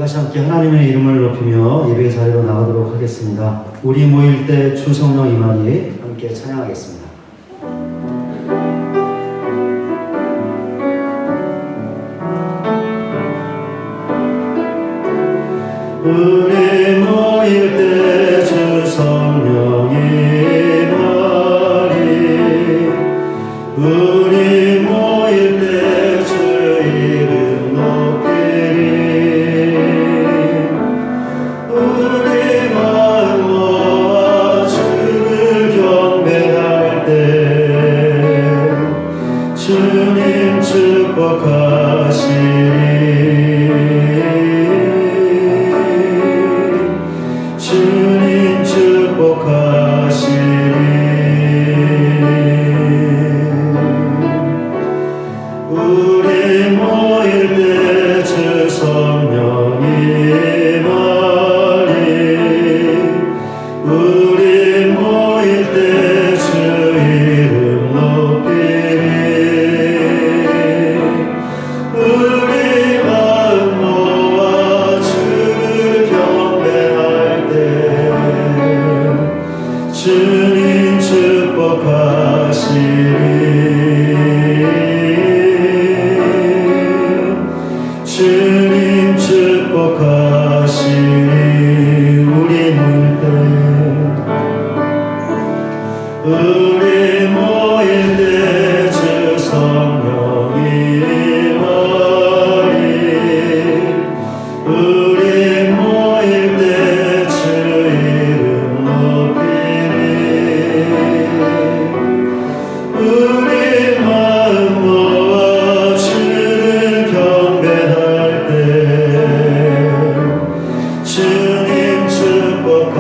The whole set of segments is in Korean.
다시 함께 하나님의 이름을 높이며 예배 자리로 나가도록 하겠습니다. 우리 모일 때 주 성령 임하니 함께 찬양하겠습니다. 우리 모일 때 주 성령 임하니 우리 모일 때 주 이름 높이리 우리 마음 모아 주를 경배할 때 주님 축복하시리 주님 축복하시리 우리 모일 때 주 성령 임하니 우리 모일 때 주 이름 높이리 우리 마음 모아 주를 경배할 때 주님 축복하시리 주님 축복하시리 우리 모일 때 주 성령 임하니 우리 모일 때 주 이름 높이리 우리 마음 모아 주를 경배할 때 주님 축복하시리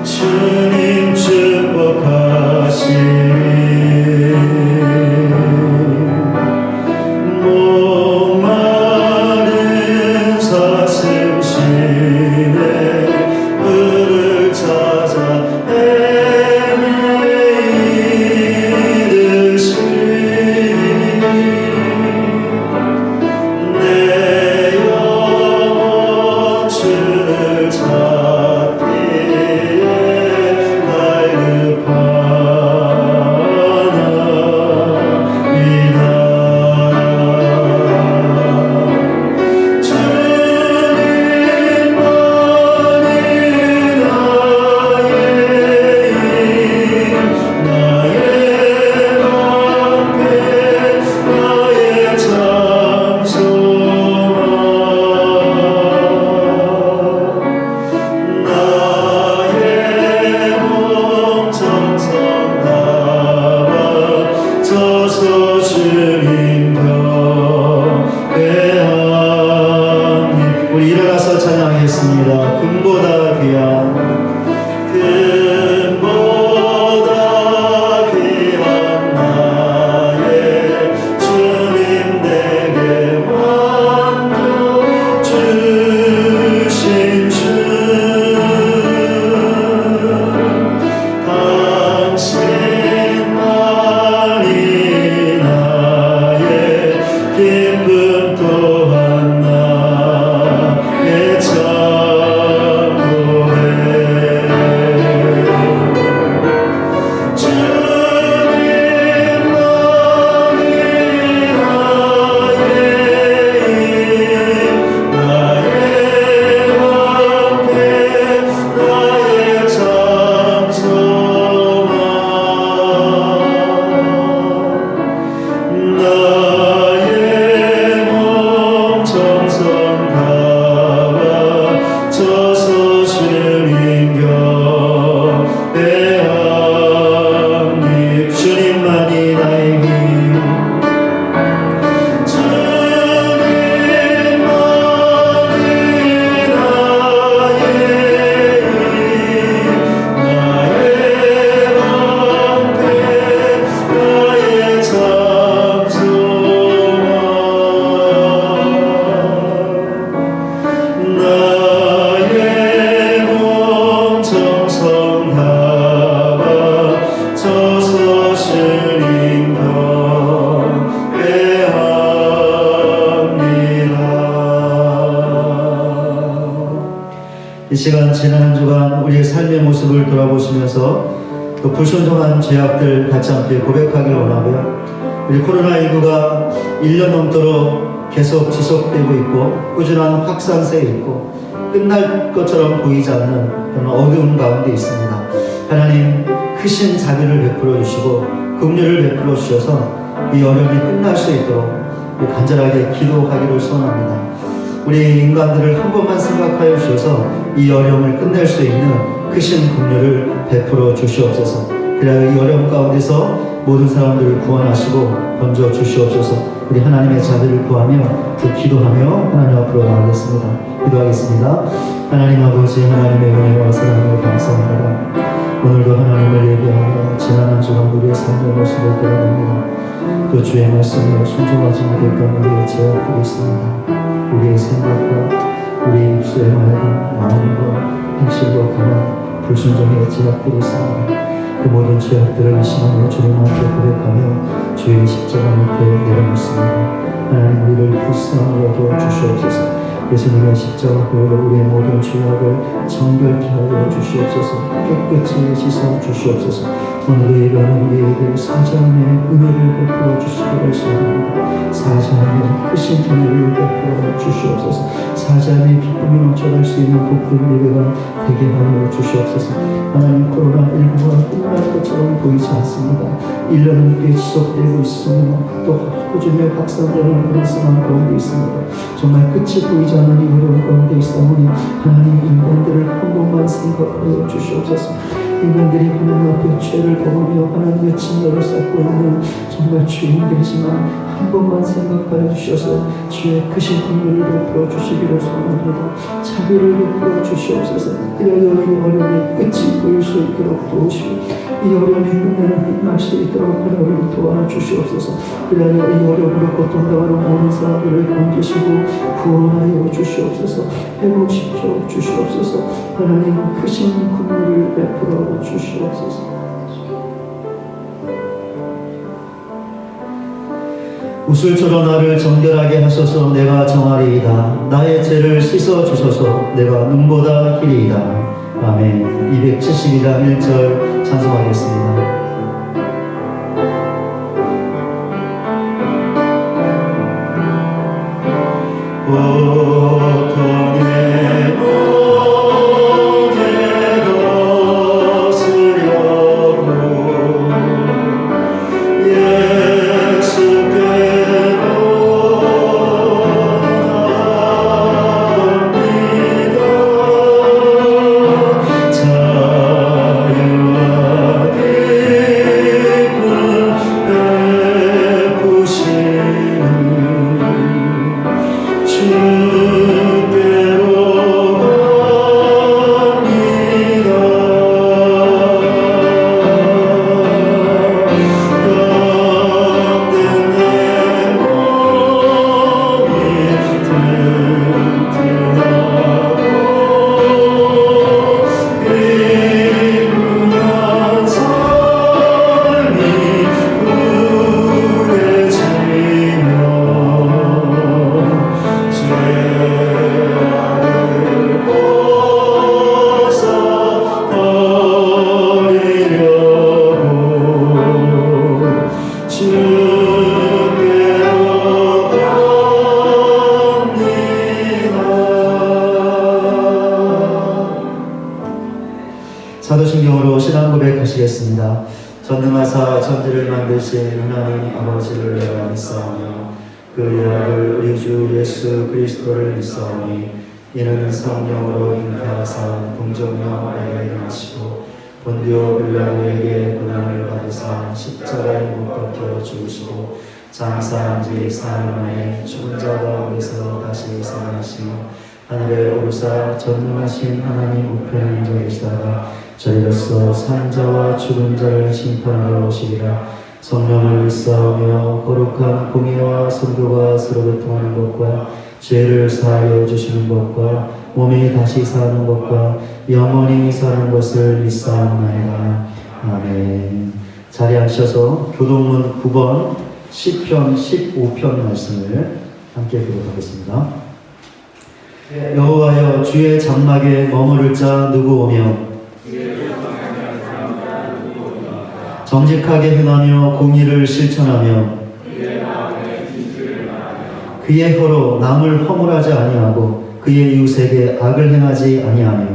주님 축복하시리 목마른 사슴 시내 물을 찾아 헤매이듯이 내 영혼을 이 시간 지난 한 주간 우리의 삶의 모습을 돌아보시면서 또 불순종한 죄악들 같이 함께 고백하길 원하고요. 우리 코로나19가 1년 넘도록 계속 지속되고 있고 꾸준한 확산세에 있고 끝날 것처럼 보이지 않는 그런 어두운 가운데 있습니다. 하나님 크신 자비를 베풀어 주시고 긍휼을 베풀어 주셔서 이 어려움이 끝날 수 있도록 간절하게 기도하기를 소원합니다. 우리 인간들을 한 번만 생각하여 주셔서 이 어려움을 끝낼 수 있는 크신 긍휼을 베풀어 주시옵소서. 그래야 이 어려움 가운데서 모든 사람들을 구원하시고 건져 주시옵소서. 우리 하나님의 자비를 구하며 또 기도하며 하나님 앞으로 나가겠습니다. 기도하겠습니다. 하나님 아버지, 하나님의 은혜와 사랑을 감사합니다. 오늘도 하나님을 예배하며 지난 한 주간 우리의 삶의 모습을 돌아봅니다. 또 주의 말씀에 순종하지 못했던 우리의 죄악들이 있습니다. 우리의 생각과 우리 입술의 말과 마음과 행실과 강한 불순종의 죄악들이 있습니다. 그 모든 죄악들을 이 시간에 주님 앞에 고백하며 주의 십자가 밑에 내려놓습니다. 하나님 우리를 불쌍히 여겨 주시옵소서. 예수님의 십자가로 우리의 모든 죄악을 정결케 하여 주시옵소서. 깨끗이 씻어 주시옵소서. 오늘도 예배하는 우리에게 사자함의 은혜를 베풀어 주시기를 소원합니다. 사자함의 크신 은혜를 베풀어 주시옵소서. 사자함의 기쁨이 넘쳐날 수 있는 복된 예배가 되게 하여 주시옵소서. 하나님 코로나19가 끝날 것처럼 보이지 않습니다. 1년 넘게 지속되고 있으며 또 꾸준히 확산되는 그런 상황 가운데 있습니다. 정말 끝이 보이지 않는 이 어려운 가운데 있사오니 하나님 인간들을 한 번만 생각하여 주시옵소서. 인간들이 하나님 앞에 죄를 범하며 하나님의 진노를 쌓고 있는 정말 죄인들이지만 한 번만 생각하여 주셔서 주의 크신 긍휼을 베풀어 주시기를 소원합니다. 자비를 베풀어 주시옵소서. 그래야 이 어려움이 끝이 보일 수 있도록 도우시고 이 어려움이 끝날 수 있도록 하나님을 도와주시옵소서. 그래야 이 어려움으로 고통당하는 모든 사람들을 건지시고 구원하여 주시옵소서. 회복시켜 주시옵소서. 하나님 크신 긍휼을 베풀어 주시옵소서. 우슬처럼 나를 정결하게 하소서. 내가 정하리이다. 나의 죄를 씻어 주소서. 내가 눈보다 희리이다. 아멘. 272장 1절 찬송하겠습니다. 사도신경으로 신앙 고백하시겠습니다. 전능하사 천지를 만드신 하나님 아버지를 내가 믿사오며 그 이름을 우리 주 예수 그리스도를 믿사오니 이는 성령으로 잉태하사 동정녀에게 일어나시고 본디오 빌라도에게 고난을 받으사 십자가에 못 박혀 죽으시고 장사한 지 사흘 만에 죽은 자 가운데서 다시 살아나시며 하늘에 오르사 전능하신 하나님 우편에 앉아 계시다가 저희로서 산자와 죽은 자를 심판하러 오시리라. 성령을 믿사오며 거룩한 공의와 선교가 서로 교통하는 것과 죄를 사하여 주시는 것과 몸이 다시 사는 것과 영원히 사는 것을 믿사옵나이다. 아멘. 자리에 앉으셔서 교동문 9번 10편 15편 말씀을 함께 교독하겠습니다. 여호와여, 주의 장막에 머무를 자 누구 오며 정직하게 행하며 공의를 실천하며 그의 혀로 남을 허물하지 아니하고 그의 이웃에게 악을 행하지 아니하며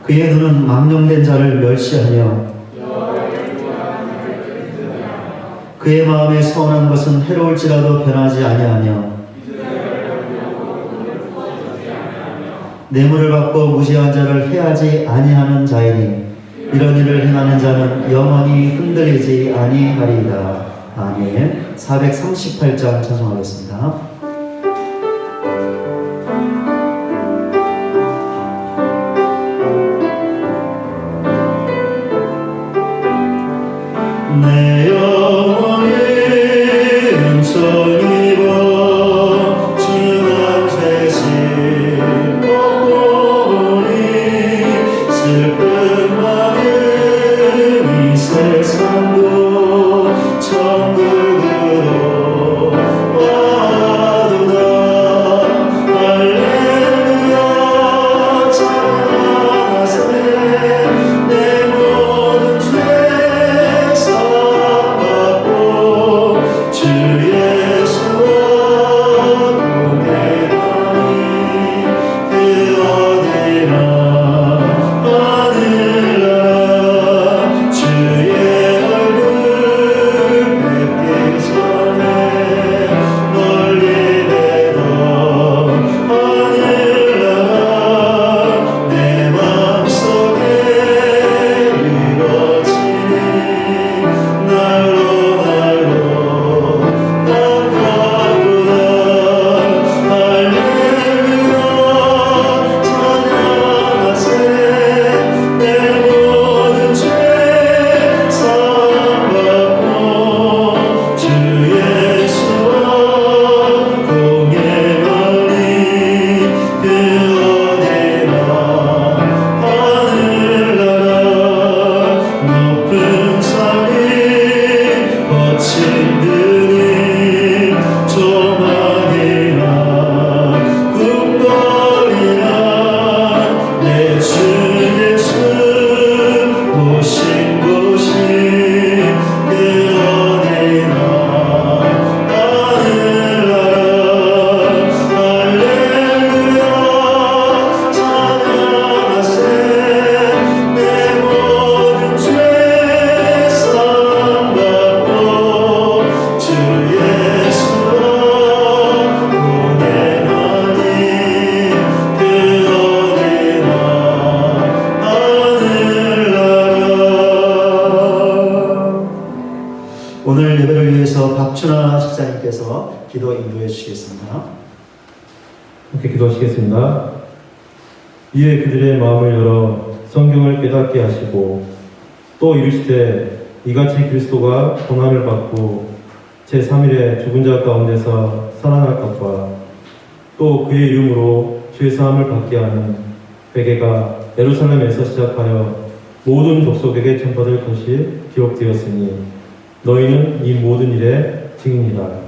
그의 눈은 망령된 자를 멸시하며 그의 마음에 선한 것은 해로울지라도 변하지 아니하며 뇌물을 받고 무지한 자를 해하지 아니하는 자이니 이런 일을 행하는 자는 영원히 흔들리지 아니하리이다. 아멘. 438장 찬송하겠습니다. 내 영혼이 은총 입어 주한 죄심 벗고 보니 슬픈 마음 이 세상도 천국으로 와도다. 할렐루야 찬양하세. 내 모든 죄 사함받고 주 예수와 동행하니 그 어디나 하늘나라 주의 얼굴 뵙기 전에 멀리 내던 하늘나라 내 마음속에 이루어지니 날로 날로 가깝구나. 할렐루야 찬양하세. 내 모든 죄 사함받고 주 예수와 동행하니 그 어디나 하늘나라 높은 산이 거친 들이 조망이나 꿈거리나 내 주 예수 오신 곳이 그 어디나 하늘나라. 할렐루야 찬양하세. 내 모든 죄 사함받고 주 예수와 동행하니 그 어디나 하늘나라. 오늘 예배를 위해서 박준하 집사님께서 기도 인도해 주시겠습니다. 함께 기도하시겠습니다. 이에 그들의 마음을 열어 성경을 깨닫게 하시고 또 이르시되 이같이 그리스도가 고난을 받고 제3일에 죽은 자 가운데서 살아날 것과 또 그의 이름으로 죄사함을 받게 하는 회개가 예루살렘에서 시작하여 모든 족속에게 전파될 것이 기록되었으니 너희는 이 모든 일의 증인이다.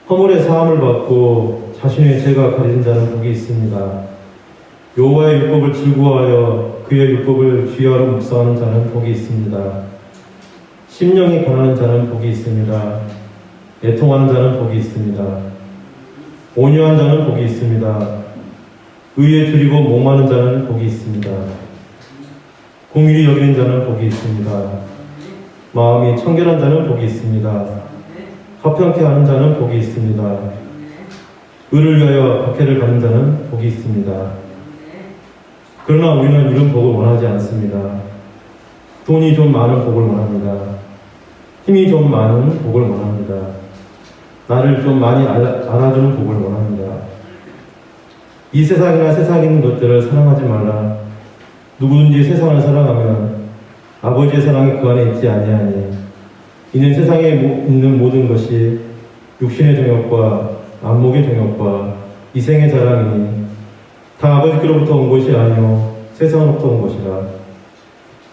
허물의 사함을 받고 자신의 죄가 가려진 자는 복이 있습니다. 여호와의 율법을 즐거워하여 그의 율법을 주야로 묵상하는 자는 복이 있습니다. 심령이 가난한 자는 복이 있습니다. 애통하는 자는 복이 있습니다. 온유한 자는 복이 있습니다. 의에 줄이고 목마른 자는 복이 있습니다. 공의를 여기는 자는 복이 있습니다. 마음이 청결한 자는 복이 있습니다. 화평케 하는 자는 복이 있습니다. 의를 위하여 박해를 받는 자는 복이 있습니다. 그러나 우리는 이런 복을 원하지 않습니다. 돈이 좀 많은 복을 원합니다. 힘이 좀 많은 복을 원합니다. 나를 좀 많이 알아주는 복을 원합니다. 이 세상이나 세상에 있는 것들을 사랑하지 말라. 누구든지 세상을 사랑하면 아버지의 사랑이 그 안에 있지 아니하니 이는 세상에 있는 모든 것이 육신의 정욕과 안목의 정욕과 이생의 자랑이니 다 아버지께로부터 온 것이 아니요 세상으로부터 온 것이라.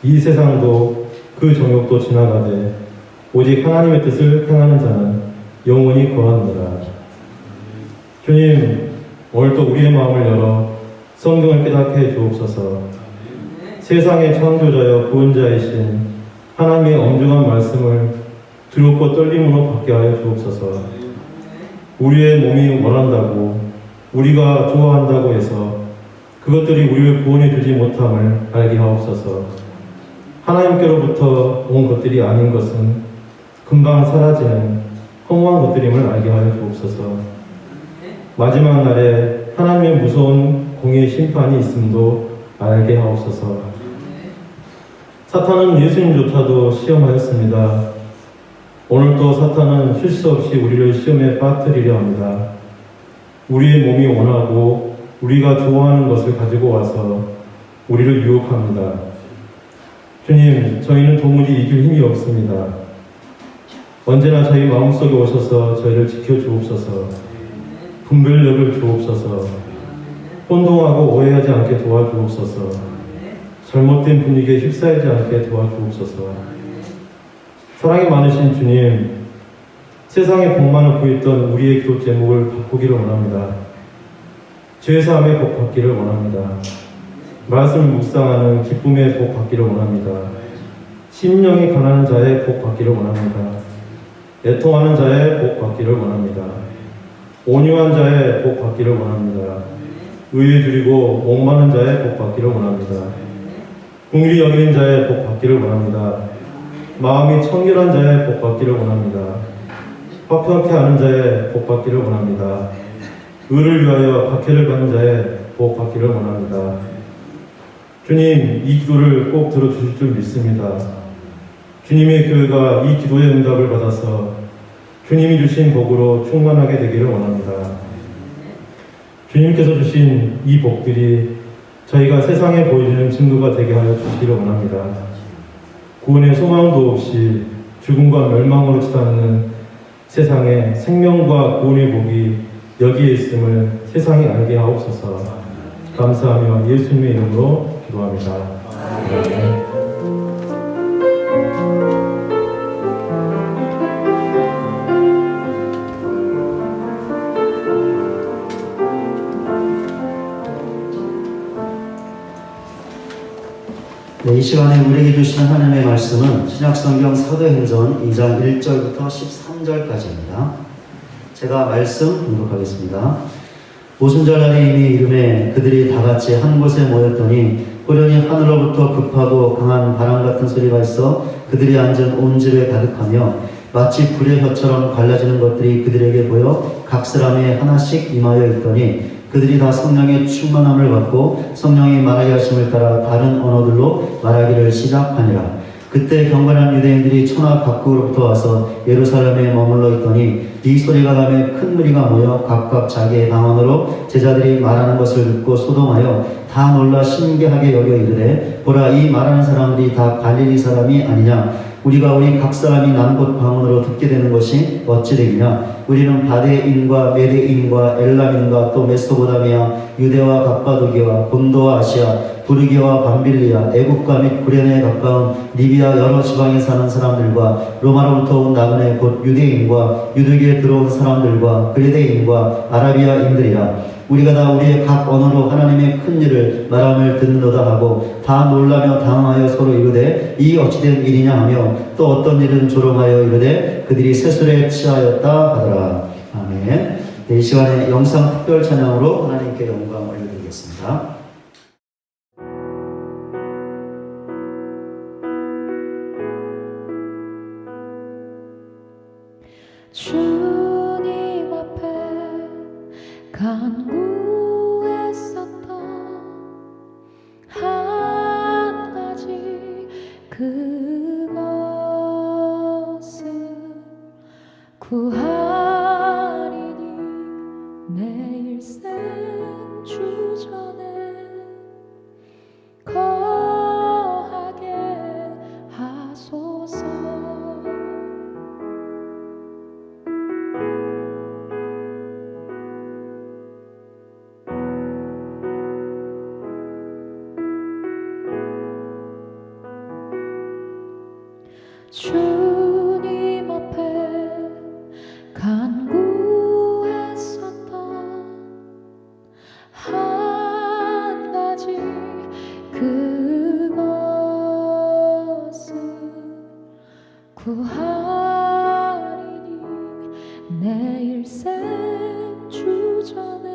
이 세상도 그 정욕도 지나가되 오직 하나님의 뜻을 행하는 자는 영원히 거하느니라. 주님, 오늘도 우리의 마음을 열어 성경을 깨닫게 해 주옵소서. 세상의 창조자여 구원자이신 하나님의 엄중한 말씀을 두렵고 떨림으로 받게 하여 주옵소서. 우리의 몸이 원한다고, 우리가 좋아한다고 해서 그것들이 우리를 구원해 주지 못함을 알게 하옵소서. 하나님께로부터 온 것들이 아닌 것은 금방 사라지는 허무한 것들임을 알게 하여 주옵소서. 마지막 날에 하나님의 무서운 공의 심판이 있음도 알게 하옵소서. 사탄은 예수님조차도 시험하였습니다. 오늘도 사탄은 쉴 수 없이 우리를 시험에 빠뜨리려 합니다. 우리의 몸이 원하고 우리가 좋아하는 것을 가지고 와서 우리를 유혹합니다. 주님, 저희는 도무지 이길 힘이 없습니다. 언제나 저희 마음속에 오셔서 저희를 지켜주옵소서. 분별력을 주옵소서. 혼동하고 오해하지 않게 도와주옵소서. 잘못된 분위기에 휩싸이지 않게 도와주옵소서. 사랑이 많으신 주님, 세상에 복만을 구했던 우리의 기도 제목을 바꾸기를 원합니다. 죄사함의 복 받기를 원합니다. 말씀을 묵상하는 기쁨의 복 받기를 원합니다. 심령이 가난한 자의 복 받기를 원합니다. 애통하는 자의 복 받기를 원합니다. 온유한 자의 복 받기를 원합니다. 의에 줄이고 목마른 자의 복 받기를 원합니다. 긍휼히 여기는 자의 복 받기를 원합니다. 마음이 청결한 자의 복 받기를 원합니다. 화평케 하는 자의 복 받기를 원합니다. 의를 위하여 박해를 받는 자의 복 받기를 원합니다. 주님, 이 기도를 꼭 들어주실 줄 믿습니다. 주님의 교회가 이 기도의 응답을 받아서 주님이 주신 복으로 충만하게 되기를 원합니다. 주님께서 주신 이 복들이 저희가 세상에 보여주는 증거가 되게 하여 주시기를 원합니다. 구원의 소망도 없이 죽음과 멸망으로 치닫는 세상에 생명과 구원의 복이 여기에 있음을 세상에 알게 하옵소서. 감사하며 예수님의 이름으로 기도합니다. 아멘. 이 시간에 우리에게 주시는 하나님의 말씀은 신약성경 사도행전 2장 1절부터 13절까지입니다. 제가 말씀 공독하겠습니다. 오순절날에 이미 이름에 그들이 다 같이 한 곳에 모였더니 호련히 하늘로부터 급하고 강한 바람 같은 소리가 있어 그들이 앉은 온 집에 가득하며 마치 불의 혀처럼 갈라지는 것들이 그들에게 보여 각 사람에 하나씩 임하여 있더니 그들이 다 성령의 충만함을 받고 성령이 말하게 하심을 따라 다른 언어들로 말하기를 시작하니라. 그때 경건한 유대인들이 천하 각국으로부터 와서 예루살렘에 머물러 있더니 이 소리가 나매 큰 무리가 모여 각각 자기의 방언으로 제자들이 말하는 것을 듣고 소동하여 다 놀라 신기하게 여겨 이르되 보라, 이 말하는 사람들이 다 갈릴리 사람이 아니냐? 우리가 우리 각 사람이 남곳 방언으로 듣게 되는 것이 어찌 되겠냐? 우리는 바데인과 메데인과 엘람인과 또 메소보다미아, 유대와 갑바도기와 본도와 아시아, 부르기와 밤빌리아, 애국과 및 구레네에 가까운 리비아 여러 지방에 사는 사람들과 로마로부터 온 나그네 곧 유대인과 유대교에 들어온 사람들과 그레데인과 아라비아인들이라. 우리가 다 우리의 각 언어로 하나님의 큰 일을 말함을 듣는도다 하고 다 놀라며 당황하여 서로 이르되 이 어찌된 일이냐 하며 또 어떤 일은 조롱하여 이르되 그들이 세술에 취하였다 하더라. 아멘. 이 시간에 영상 특별 찬양으로 하나님께 영광 올려드리겠습니다. 주님 앞에 간구했었던 한 가지 그것은 구하리니 내 일생 주전에 거하게 하소서. 주님 앞에 구하리니 내 일생 주전에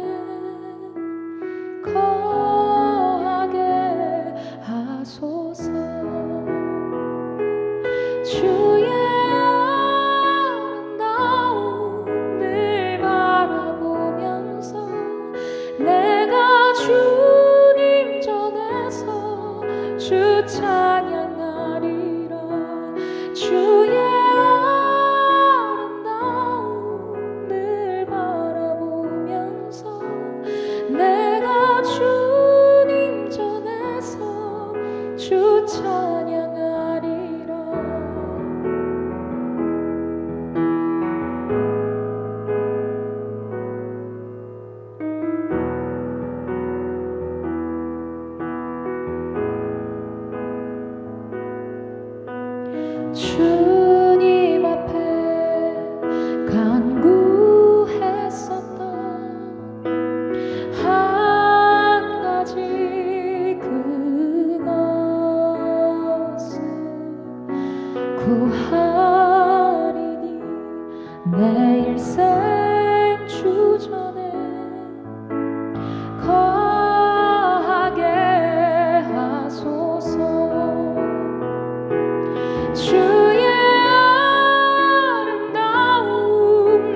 거하게 하소서. 주의 아름다움을 바라보면서 내가 주님 전에서 주 찬양하리라. 주의 아름다움을 바라보면서 내가 주님 전에서 주 찬양하리라. 주님 앞에 간구했었던 한 가지 그것을 구하리니 내 일생 주전에 거하게 하소서. 주의 아름다움을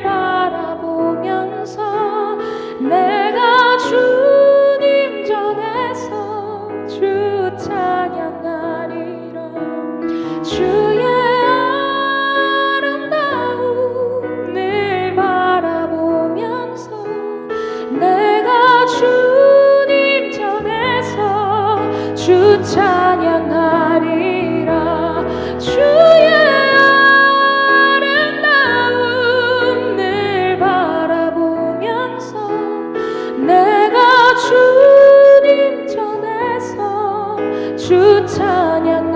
바라보면서 내가 주님 전에서 주 찬양하리라. 주의 아름다움을 바라보면서 내가 주님 전에서 주 찬양하리라. 주의 아름다움을 바라보면서 내가 주님 전에서 주 찬양하리라.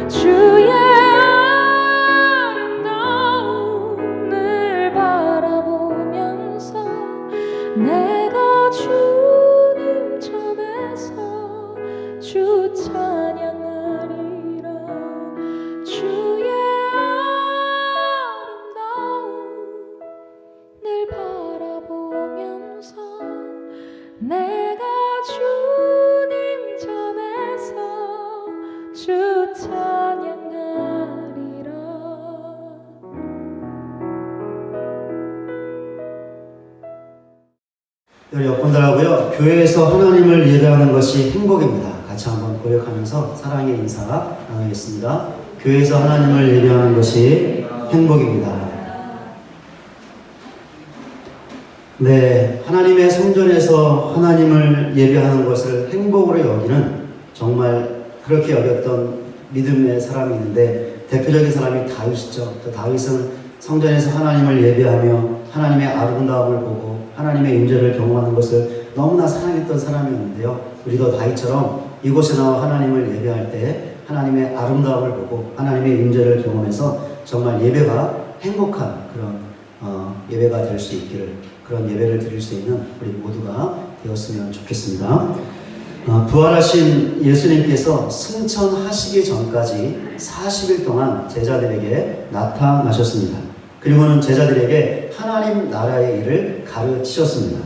주의 아름다움을 바라보면서 내가 주님 전에서 주 찬양하리라. 주의 아름다움을 바라보면서 내가 주님 전에서 주 찬양하리라. 우리 여러분들하고요, 교회에서 하나님을 예배하는 것이 행복입니다. 같이 한번 고백하면서 사랑의 인사 나누겠습니다. 교회에서 하나님을 예배하는 것이 행복입니다. 네, 하나님의 성전에서 하나님을 예배하는 것을 행복으로 여기는, 정말 그렇게 여겼던 믿음의 사람이 있는데 대표적인 사람이 다윗이죠. 또 다윗은 성전에서 하나님을 예배하며 하나님의 아름다움을 보고 하나님의 임재를 경험하는 것을 너무나 사랑했던 사람이었는데요. 우리도 다윗처럼 이곳에 나와 하나님을 예배할 때 하나님의 아름다움을 보고 하나님의 임재를 경험해서 정말 예배가 행복한 그런 예배가 될 수 있기를, 그런 예배를 드릴 수 있는 우리 모두가 되었으면 좋겠습니다. 부활하신 예수님께서 승천하시기 전까지 40일 동안 제자들에게 나타나셨습니다. 그리고는 제자들에게 하나님 나라의 일을 가르치셨습니다.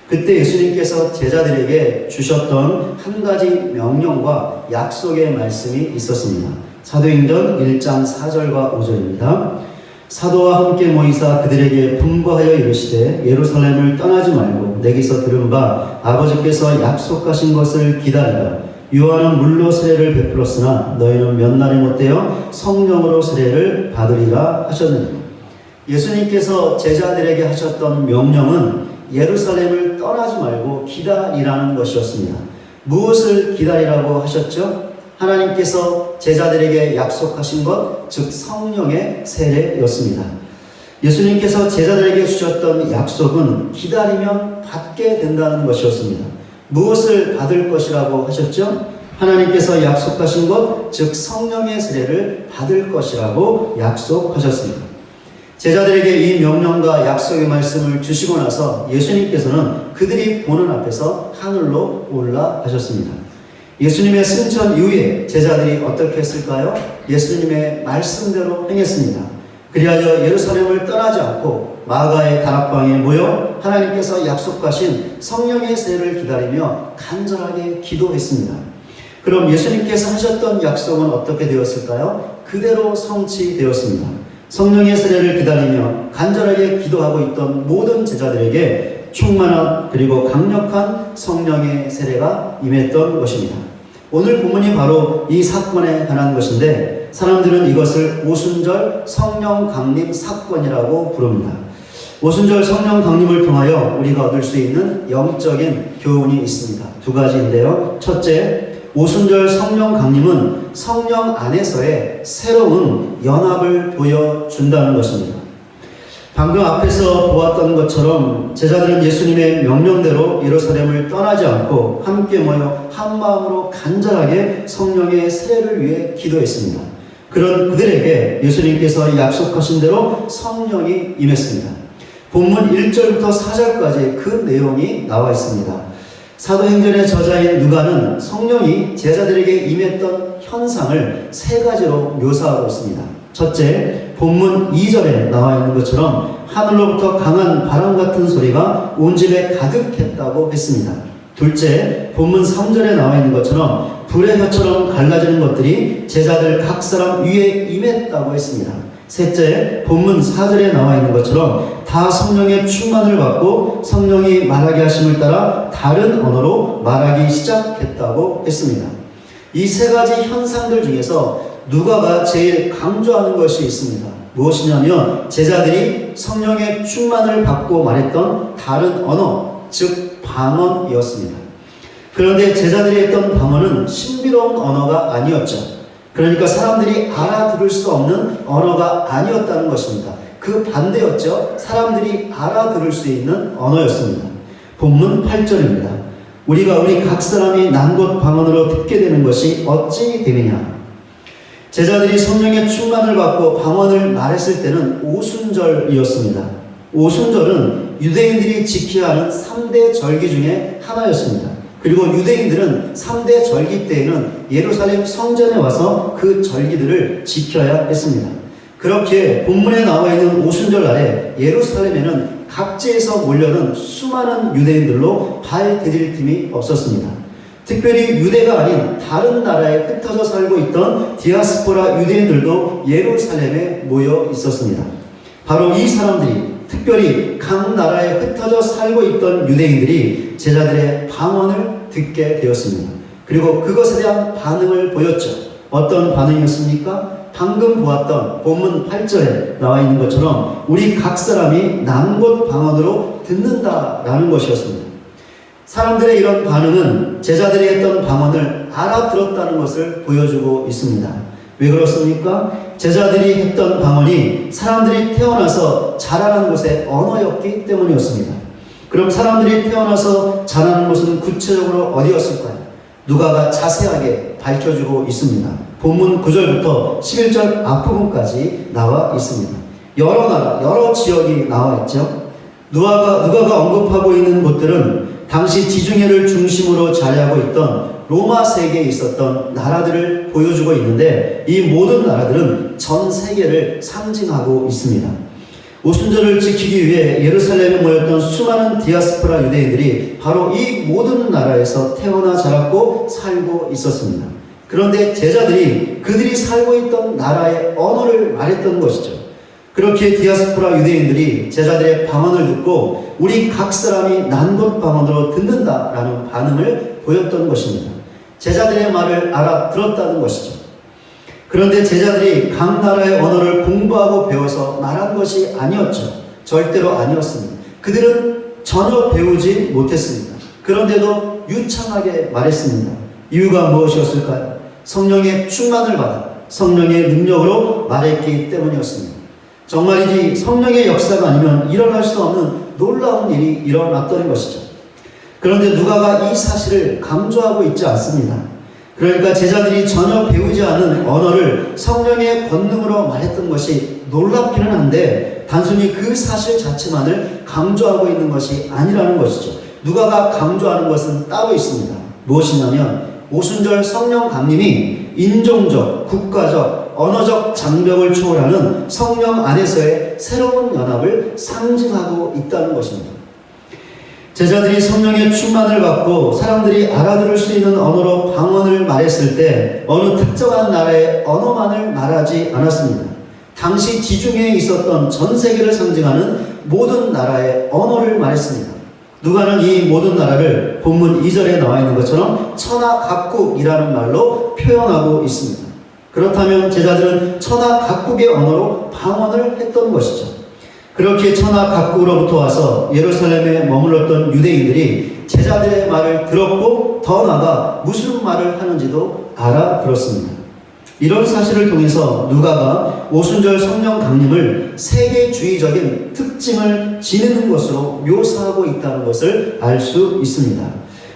그때 예수님께서 제자들에게 주셨던 한 가지 명령과 약속의 말씀이 있었습니다. 사도행전 1장 4절과 5절입니다. 사도와 함께 모이사 그들에게 분부하여 이르시되 예루살렘을 떠나지 말고 내게서 들은 바 아버지께서 약속하신 것을 기다리라. 요한은 물로 세례를 베풀었으나 너희는 몇 날이 못되어 성령으로 세례를 받으리라 하셨느니라. 예수님께서 제자들에게 하셨던 명령은 예루살렘을 떠나지 말고 기다리라는 것이었습니다. 무엇을 기다리라고 하셨죠? 하나님께서 제자들에게 약속하신 것, 즉 성령의 세례였습니다. 예수님께서 제자들에게 주셨던 약속은 기다리면 받게 된다는 것이었습니다. 무엇을 받을 것이라고 하셨죠? 하나님께서 약속하신 것, 즉 성령의 세례를 받을 것이라고 약속하셨습니다. 제자들에게 이 명령과 약속의 말씀을 주시고 나서 예수님께서는 그들이 보는 앞에서 하늘로 올라가셨습니다. 예수님의 승천 이후에 제자들이 어떻게 했을까요? 예수님의 말씀대로 행했습니다. 그리하여 예루살렘을 떠나지 않고 마가의 다락방에 모여 하나님께서 약속하신 성령의 세례를 기다리며 간절하게 기도했습니다. 그럼 예수님께서 하셨던 약속은 어떻게 되었을까요? 그대로 성취되었습니다. 성령의 세례를 기다리며 간절하게 기도하고 있던 모든 제자들에게 충만한 그리고 강력한 성령의 세례가 임했던 것입니다. 오늘 본문이 바로 이 사건에 관한 것인데 사람들은 이것을 오순절 성령 강림 사건이라고 부릅니다. 오순절 성령 강림을 통하여 우리가 얻을 수 있는 영적인 교훈이 있습니다. 두 가지인데요. 첫째, 오순절 성령 강림은 성령 안에서의 새로운 연합을 보여준다는 것입니다. 방금 앞에서 보았던 것처럼 제자들은 예수님의 명령대로 예루살렘을 떠나지 않고 함께 모여 한 마음으로 간절하게 성령의 세례를 위해 기도했습니다. 그런 그들에게 예수님께서 약속하신 대로 성령이 임했습니다. 본문 1절부터 4절까지 그 내용이 나와 있습니다. 사도행전의 저자인 누가는 성령이 제자들에게 임했던 현상을 세 가지로 묘사하고 있습니다. 첫째, 본문 2절에 나와 있는 것처럼 하늘로부터 강한 바람 같은 소리가 온 집에 가득했다고 했습니다. 둘째, 본문 3절에 나와 있는 것처럼 불의 혀처럼 갈라지는 것들이 제자들 각 사람 위에 임했다고 했습니다. 셋째, 본문 4절에 나와 있는 것처럼 다 성령의 충만을 받고 성령이 말하게 하심을 따라 다른 언어로 말하기 시작했다고 했습니다. 이 세 가지 현상들 중에서 누가가 제일 강조하는 것이 있습니다. 무엇이냐면 제자들이 성령의 충만을 받고 말했던 다른 언어, 즉 방언이었습니다. 그런데 제자들이 했던 방언은 신비로운 언어가 아니었죠. 그러니까 사람들이 알아들을 수 없는 언어가 아니었다는 것입니다. 그 반대였죠. 사람들이 알아들을 수 있는 언어였습니다. 본문 8절입니다. 우리가 우리 각 사람이 난 곳 방언으로 듣게 되는 것이 어찌 되느냐. 제자들이 성령의 충만을 받고 방언을 말했을 때는 오순절이었습니다. 오순절은 유대인들이 지켜야 하는 3대 절기 중에 하나였습니다. 그리고 유대인들은 3대 절기 때에는 예루살렘 성전에 와서 그 절기들을 지켜야 했습니다. 그렇게 본문에 나와 있는 오순절 날에 예루살렘에는 각지에서 몰려든 수많은 유대인들로 발 디딜 틈이 없었습니다. 특별히 유대가 아닌 다른 나라에 흩어져 살고 있던 디아스포라 유대인들도 예루살렘에 모여 있었습니다. 바로 이 사람들이 특별히 각 나라에 흩어져 살고 있던 유대인들이 제자들의 방언을 듣게 되었습니다. 그리고 그것에 대한 반응을 보였죠. 어떤 반응이었습니까? 방금 보았던 본문 8절에 나와 있는 것처럼 우리 각 사람이 난 곳 방언으로 듣는다라는 것이었습니다. 사람들의 이런 반응은 제자들이 했던 방언을 알아들었다는 것을 보여주고 있습니다. 왜 그렇습니까? 제자들이 했던 방언이 사람들이 태어나서 자라난 곳의 언어였기 때문이었습니다. 그럼 사람들이 태어나서 자라는 곳은 구체적으로 어디였을까요? 누가가 자세하게 밝혀주고 있습니다. 본문 9절부터 11절 앞부분까지 나와 있습니다. 여러 나라, 여러 지역이 나와 있죠. 누가가 언급하고 있는 곳들은 당시 지중해를 중심으로 자리하고 있던 로마 세계에 있었던 나라들을 보여주고 있는데 이 모든 나라들은 전 세계를 상징하고 있습니다. 오순절을 지키기 위해 예루살렘에 모였던 수많은 디아스포라 유대인들이 바로 이 모든 나라에서 태어나 자랐고 살고 있었습니다. 그런데 제자들이 그들이 살고 있던 나라의 언어를 말했던 것이죠. 그렇게 디아스포라 유대인들이 제자들의 방언을 듣고 우리 각 사람이 난 곳 방언으로 듣는다라는 반응을 보였던 것입니다. 제자들의 말을 알아들었다는 것이죠. 그런데 제자들이 각 나라의 언어를 공부하고 배워서 말한 것이 아니었죠. 절대로 아니었습니다. 그들은 전혀 배우지 못했습니다. 그런데도 유창하게 말했습니다. 이유가 무엇이었을까요? 성령의 충만을 받아 성령의 능력으로 말했기 때문이었습니다. 정말이지 성령의 역사가 아니면 일어날 수 없는 놀라운 일이 일어났던 것이죠. 그런데 누가가 이 사실을 강조하고 있지 않습니다. 그러니까 제자들이 전혀 배우지 않은 언어를 성령의 권능으로 말했던 것이 놀랍기는 한데 단순히 그 사실 자체만을 강조하고 있는 것이 아니라는 것이죠. 누가가 강조하는 것은 따로 있습니다. 무엇이냐면 오순절 성령 강림이 인종적, 국가적, 언어적 장벽을 초월하는 성령 안에서의 새로운 연합을 상징하고 있다는 것입니다. 제자들이 성령의 충만을 받고 사람들이 알아들을 수 있는 언어로 방언을 말했을 때 어느 특정한 나라의 언어만을 말하지 않았습니다. 당시 지중해에 있었던 전 세계를 상징하는 모든 나라의 언어를 말했습니다. 누가는 이 모든 나라를 본문 2절에 나와 있는 것처럼 천하각국이라는 말로 표현하고 있습니다. 그렇다면 제자들은 천하각국의 언어로 방언을 했던 것이죠. 그렇게 천하각국으로부터 와서 예루살렘에 머물렀던 유대인들이 제자들의 말을 들었고 더 나아가 무슨 말을 하는지도 알아들었습니다. 이런 사실을 통해서 누가가 오순절 성령 강림을 세계주의적인 특징을 지니는 것으로 묘사하고 있다는 것을 알 수 있습니다.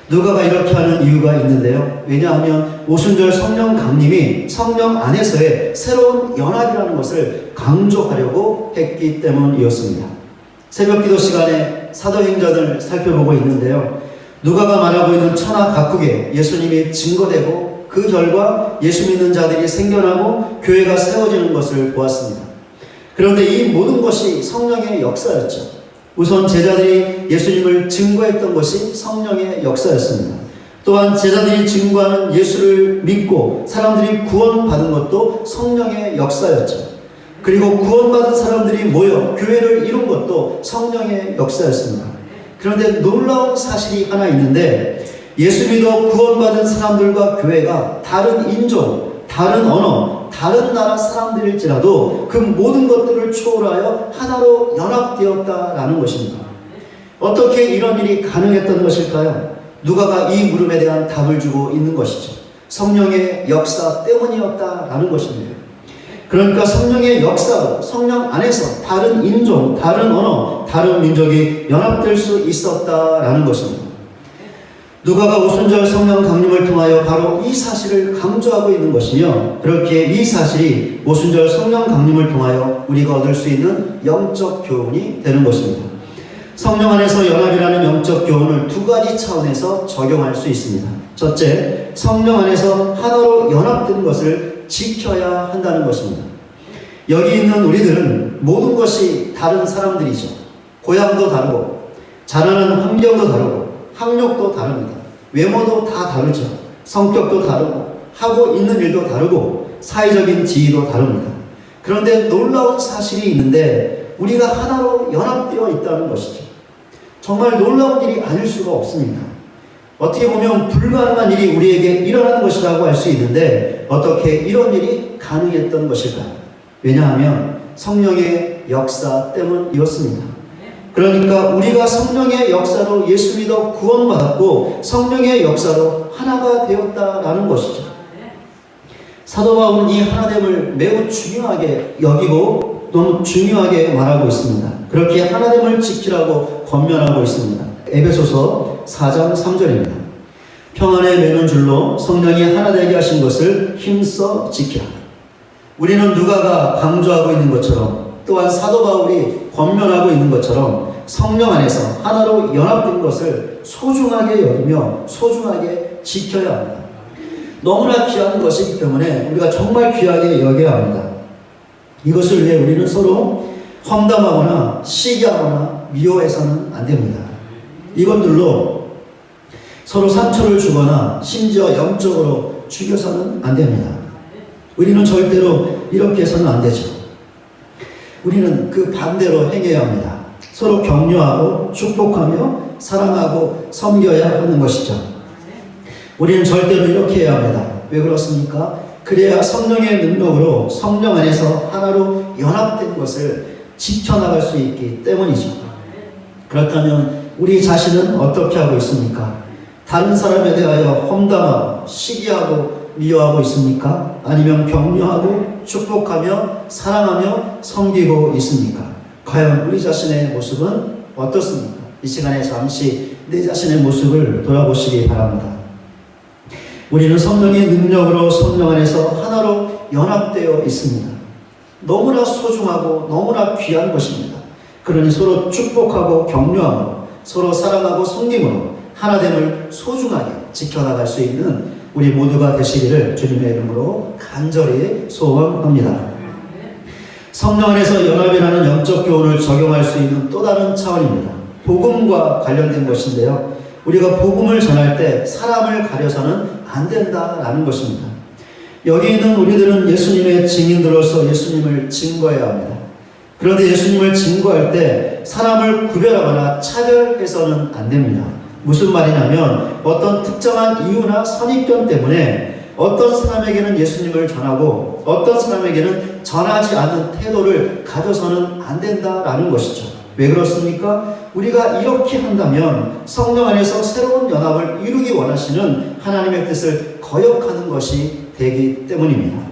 누가가 이렇게 하는 이유가 있는데요. 왜냐하면 오순절 성령 강림이 성령 안에서의 새로운 연합이라는 것을 강조하려고 했기 때문이었습니다. 새벽기도 시간에 사도행전을 살펴보고 있는데요. 누가가 말하고 있는 천하각국에 예수님이 증거되고 그 결과 예수 믿는 자들이 생겨나고 교회가 세워지는 것을 보았습니다. 그런데 이 모든 것이 성령의 역사였죠. 우선 제자들이 예수님을 증거했던 것이 성령의 역사였습니다. 또한 제자들이 증거하는 예수를 믿고 사람들이 구원받은 것도 성령의 역사였죠. 그리고 구원받은 사람들이 모여 교회를 이룬 것도 성령의 역사였습니다. 그런데 놀라운 사실이 하나 있는데 예수 믿어 구원받은 사람들과 교회가 다른 인종, 다른 언어, 다른 나라 사람들일지라도 그 모든 것들을 초월하여 하나로 연합되었다라는 것입니다. 어떻게 이런 일이 가능했던 것일까요? 누가가 이 물음에 대한 답을 주고 있는 것이죠. 성령의 역사 때문이었다라는 것입니다. 그러니까 성령의 역사로 성령 안에서 다른 인종, 다른 언어, 다른 민족이 연합될 수 있었다라는 것입니다. 누가가 오순절 성령 강림을 통하여 바로 이 사실을 강조하고 있는 것이며 그렇게 이 사실이 오순절 성령 강림을 통하여 우리가 얻을 수 있는 영적 교훈이 되는 것입니다. 성령 안에서 연합이라는 영적 교훈을 두 가지 차원에서 적용할 수 있습니다. 첫째, 성령 안에서 하나로 연합된 것을 지켜야 한다는 것입니다. 여기 있는 우리들은 모든 것이 다른 사람들이죠. 고향도 다르고 자라는 환경도 다르고 학력도 다릅니다. 외모도 다 다르죠. 성격도 다르고 하고 있는 일도 다르고 사회적인 지위도 다릅니다. 그런데 놀라운 사실이 있는데 우리가 하나로 연합되어 있다는 것이죠. 정말 놀라운 일이 아닐 수가 없습니다. 어떻게 보면 불가능한 일이 우리에게 일어나는 것이라고 할 수 있는데 어떻게 이런 일이 가능했던 것일까요? 왜냐하면 성령의 역사 때문이었습니다. 그러니까 우리가 성령의 역사로 예수 믿어 구원받았고 성령의 역사로 하나가 되었다라는 것이죠. 사도 바울은 이 하나됨을 매우 중요하게 여기고 너무 중요하게 말하고 있습니다. 그렇게 하나됨을 지키라고 권면하고 있습니다. 에베소서 4장 3절입니다. 평안에 매는 줄로 성령이 하나 되게 하신 것을 힘써 지키라. 우리는 누가가 강조하고 있는 것처럼 또한 사도 바울이 권면하고 있는 것처럼 성령 안에서 하나로 연합된 것을 소중하게 여기며 소중하게 지켜야 합니다. 너무나 귀한 것이기 때문에 우리가 정말 귀하게 여겨야 합니다. 이것을 위해 우리는 서로 험담하거나 시기하거나 미워해서는 안 됩니다. 이것들로 서로 상처를 주거나 심지어 영적으로 죽여서는 안 됩니다. 우리는 절대로 이렇게 해서는 안 되죠. 우리는 그 반대로 행해야 합니다. 서로 격려하고 축복하며 사랑하고 섬겨야 하는 것이죠. 우리는 절대로 이렇게 해야 합니다. 왜 그렇습니까? 그래야 성령의 능력으로 성령 안에서 하나로 연합된 것을 지켜나갈 수 있기 때문이죠. 그렇다면 우리 자신은 어떻게 하고 있습니까? 다른 사람에 대하여 험담하고 시기하고 미워하고 있습니까? 아니면 격려하고 축복하며 사랑하며 섬기고 있습니까? 과연 우리 자신의 모습은 어떻습니까? 이 시간에 잠시 내 자신의 모습을 돌아보시기 바랍니다. 우리는 성령의 능력으로 성령 안에서 하나로 연합되어 있습니다. 너무나 소중하고 너무나 귀한 것입니다. 그러니 서로 축복하고 격려하고 서로 사랑하고 섬김으로 하나됨을 소중하게 지켜나갈 수 있는 우리 모두가 되시기를 주님의 이름으로 간절히 소원합니다. 성령 안에서 연합이라는 영적 교훈을 적용할 수 있는 또 다른 차원입니다. 복음과 관련된 것인데요. 우리가 복음을 전할 때 사람을 가려서는 안 된다라는 것입니다. 여기 있는 우리들은 예수님의 증인들로서 예수님을 증거해야 합니다. 그런데 예수님을 증거할 때 사람을 구별하거나 차별해서는 안 됩니다. 무슨 말이냐면 어떤 특정한 이유나 선입견 때문에 어떤 사람에게는 예수님을 전하고 어떤 사람에게는 전하지 않는 태도를 가져서는 안 된다라는 것이죠. 왜 그렇습니까? 우리가 이렇게 한다면 성령 안에서 새로운 연합을 이루기 원하시는 하나님의 뜻을 거역하는 것이 되기 때문입니다.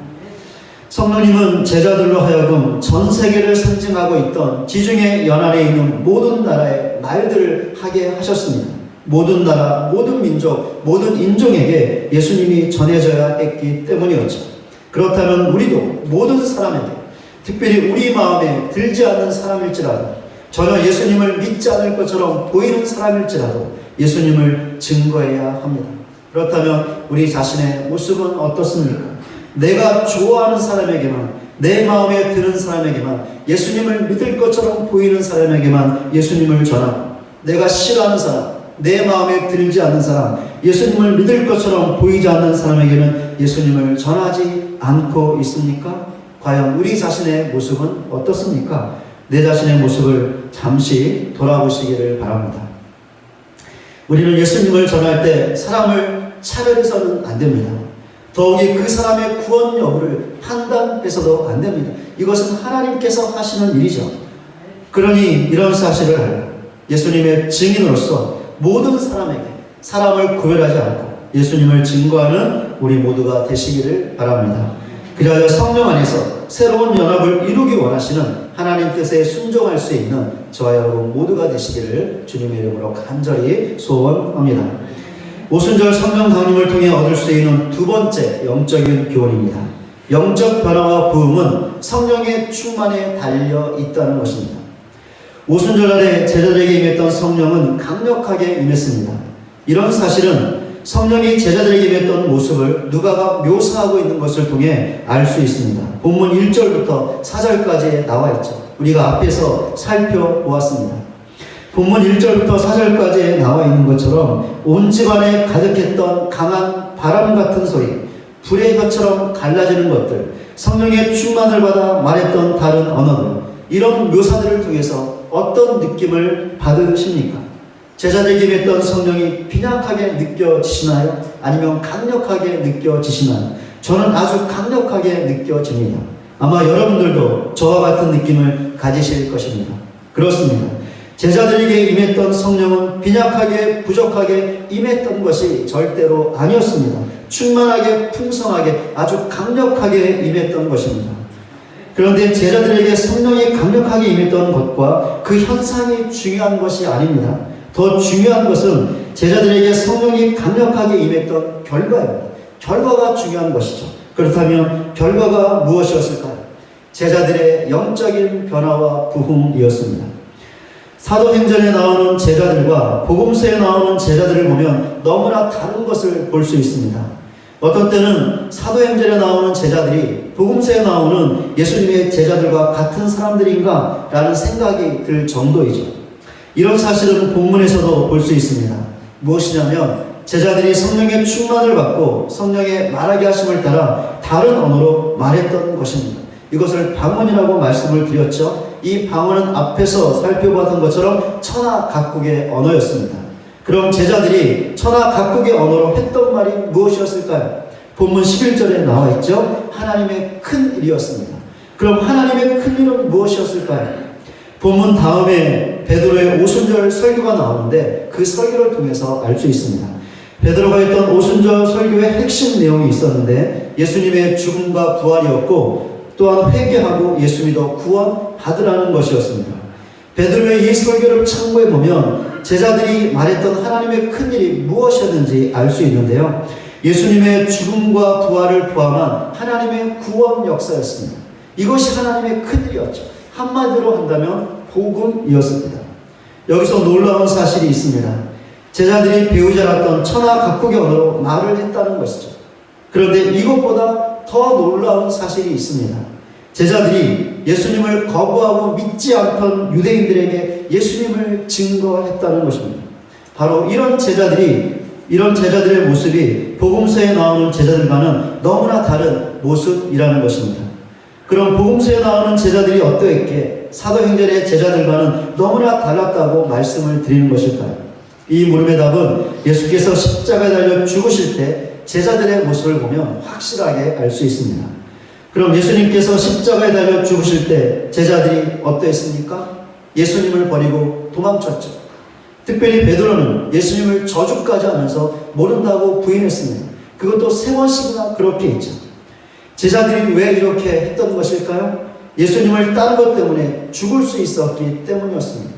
성령님은 제자들로 하여금 전 세계를 상징하고 있던 지중해 연안에 있는 모든 나라의 말들을 하게 하셨습니다. 모든 나라, 모든 민족, 모든 인종에게 예수님이 전해져야 했기 때문이었죠. 그렇다면 우리도 모든 사람에게, 특별히 우리 마음에 들지 않는 사람일지라도, 전혀 예수님을 믿지 않을 것처럼 보이는 사람일지라도 예수님을 증거해야 합니다. 그렇다면 우리 자신의 모습은 어떻습니까? 내가 좋아하는 사람에게만, 내 마음에 드는 사람에게만, 예수님을 믿을 것처럼 보이는 사람에게만 예수님을 전하고, 내가 싫어하는 사람, 내 마음에 들지 않는 사람, 예수님을 믿을 것처럼 보이지 않는 사람에게는 예수님을 전하지 않고 있습니까? 과연 우리 자신의 모습은 어떻습니까? 내 자신의 모습을 잠시 돌아보시기를 바랍니다. 우리는 예수님을 전할 때 사람을 차별해서는 안 됩니다. 더욱이 그 사람의 구원 여부를 판단해서도 안 됩니다. 이것은 하나님께서 하시는 일이죠. 그러니 이런 사실을 알고 예수님의 증인으로서 모든 사람에게 사람을 구별하지 않고 예수님을 증거하는 우리 모두가 되시기를 바랍니다. 그리하여 성령 안에서 새로운 연합을 이루기 원하시는 하나님 뜻에 순종할 수 있는 저와 여러분 모두가 되시기를 주님의 이름으로 간절히 소원합니다. 오순절 성령 강림을 통해 얻을 수 있는 두 번째 영적인 교훈입니다. 영적 변화와 부흥은 성령의 충만에 달려 있다는 것입니다. 오순절날에 제자들에게 임했던 성령은 강력하게 임했습니다. 이런 사실은 성령이 제자들에게 임했던 모습을 누가가 묘사하고 있는 것을 통해 알 수 있습니다. 본문 1절부터 4절까지 나와 있죠. 우리가 앞에서 살펴보았습니다. 본문 1절부터 4절까지 나와 있는 것처럼 온 집안에 가득했던 강한 바람 같은 소리, 불의 혀처럼 갈라지는 것들, 성령의 충만을 받아 말했던 다른 언어들, 이런 묘사들을 통해서 어떤 느낌을 받으십니까? 제자들에게 임했던 성령이 빈약하게 느껴지시나요? 아니면 강력하게 느껴지시나요? 저는 아주 강력하게 느껴집니다. 아마 여러분들도 저와 같은 느낌을 가지실 것입니다. 그렇습니다. 제자들에게 임했던 성령은 빈약하게 부족하게 임했던 것이 절대로 아니었습니다. 충만하게 풍성하게 아주 강력하게 임했던 것입니다. 그런데 제자들에게 성령이 강력하게 임했던 것과 그 현상이 중요한 것이 아닙니다. 더 중요한 것은 제자들에게 성령이 강력하게 임했던 결과입니다. 결과가 중요한 것이죠. 그렇다면 결과가 무엇이었을까요? 제자들의 영적인 변화와 부흥이었습니다. 사도행전에 나오는 제자들과 복음서에 나오는 제자들을 보면 너무나 다른 것을 볼 수 있습니다. 어떤 때는 사도행전에 나오는 제자들이 복음서에 나오는 예수님의 제자들과 같은 사람들인가 라는 생각이 들 정도이죠. 이런 사실은 본문에서도 볼 수 있습니다. 무엇이냐면 제자들이 성령의 충만을 받고 성령의 말하게 하심을 따라 다른 언어로 말했던 것입니다. 이것을 방언이라고 말씀을 드렸죠. 이 방언은 앞에서 살펴봤던 것처럼 천하 각국의 언어였습니다. 그럼 제자들이 천하 각국의 언어로 했던 말이 무엇이었을까요? 본문 11절에 나와 있죠. 하나님의 큰 일이었습니다. 그럼 하나님의 큰 일은 무엇이었을까요? 본문 다음에 베드로의 오순절 설교가 나오는데 그 설교를 통해서 알 수 있습니다. 베드로가 했던 오순절 설교의 핵심 내용이 있었는데 예수님의 죽음과 부활이었고 또한 회개하고 예수 믿어 구원 받으라는 것이었습니다. 베드로의 이 설교를 참고해 보면 제자들이 말했던 하나님의 큰 일이 무엇이었는지 알 수 있는데요. 예수님의 죽음과 부활을 포함한 하나님의 구원 역사였습니다. 이것이 하나님의 큰 일이었죠. 한마디로 한다면 복음이었습니다. 여기서 놀라운 사실이 있습니다. 제자들이 배우지 않았던 천하 각국의 언어로 말을 했다는 것이죠. 그런데 이것보다 더 놀라운 사실이 있습니다. 제자들이 예수님을 거부하고 믿지 않던 유대인들에게 예수님을 증거했다는 것입니다. 바로 이런 제자들의 모습이 복음서에 나오는 제자들과는 너무나 다른 모습이라는 것입니다. 그럼 복음서에 나오는 제자들이 어떠했기에 사도행전의 제자들과는 너무나 달랐다고 말씀을 드리는 것일까요? 이 물음의 답은 예수께서 십자가에 달려 죽으실 때 제자들의 모습을 보면 확실하게 알 수 있습니다. 그럼 예수님께서 십자가에 달려 죽으실 때 제자들이 어떠했습니까? 예수님을 버리고 도망쳤죠. 특별히 베드로는 예수님을 저주까지 하면서 모른다고 부인했습니다. 그것도 3번씩이나 그렇게 했죠. 제자들이 왜 이렇게 했던 것일까요? 예수님을 따른 것 때문에 죽을 수 있었기 때문이었습니다.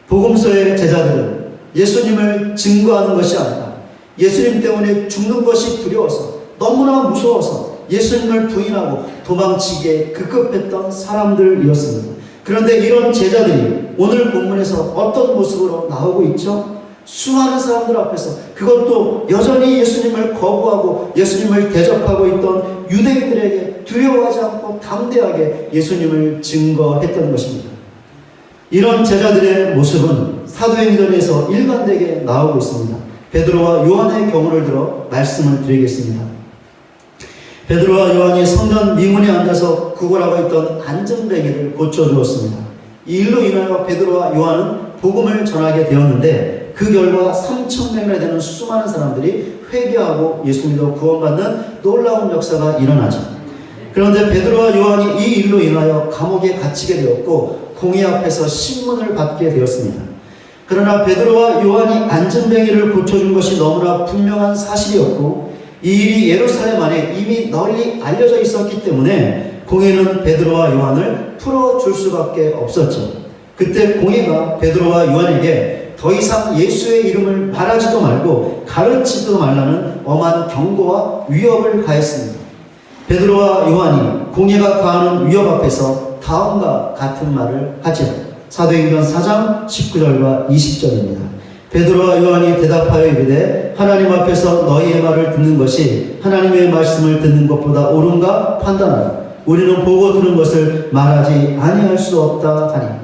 복음서의 제자들은 예수님을 증거하는 것이 아니라 예수님 때문에 죽는 것이 두려워서 너무나 무서워서 예수님을 부인하고 도망치기에 급급했던 사람들이었습니다. 그런데 이런 제자들이 오늘 본문에서 어떤 모습으로 나오고 있죠? 수많은 사람들 앞에서, 그것도 여전히 예수님을 거부하고 예수님을 대적하고 있던 유대인들에게 두려워하지 않고 담대하게 예수님을 증거했던 것입니다. 이런 제자들의 모습은 사도행전에서 일관되게 나오고 있습니다. 베드로와 요한의 경우를 들어 말씀을 드리겠습니다. 베드로와 요한이 성전 미문에 앉아서 구걸하고 있던 안전뱅이를 고쳐주었습니다. 이 일로 인하여 베드로와 요한은 복음을 전하게 되었는데 그 결과 3,000명이나 되는 수많은 사람들이 회개하고 예수 믿어 구원받는 놀라운 역사가 일어나죠. 그런데 베드로와 요한이 이 일로 인하여 감옥에 갇히게 되었고 공회 앞에서 신문을 받게 되었습니다. 그러나 베드로와 요한이 안전뱅이를 고쳐준 것이 너무나 분명한 사실이었고 이 일이 예루살렘 안에 이미 널리 알려져 있었기 때문에 공회는 베드로와 요한을 풀어줄 수밖에 없었죠. 그때 공회가 베드로와 요한에게 더 이상 예수의 이름을 말하지도 말고 가르치지도 말라는 엄한 경고와 위협을 가했습니다. 베드로와 요한이 공회가 가하는 위협 앞에서 다음과 같은 말을 하죠. 사도행전 4장 19절과 20절입니다. 베드로와 요한이 대답하여 이르되 하나님 앞에서 너희의 말을 듣는 것이 하나님의 말씀을 듣는 것보다 옳은가 판단하라. 우리는 보고 들은 것을 말하지 아니할 수 없다 하니.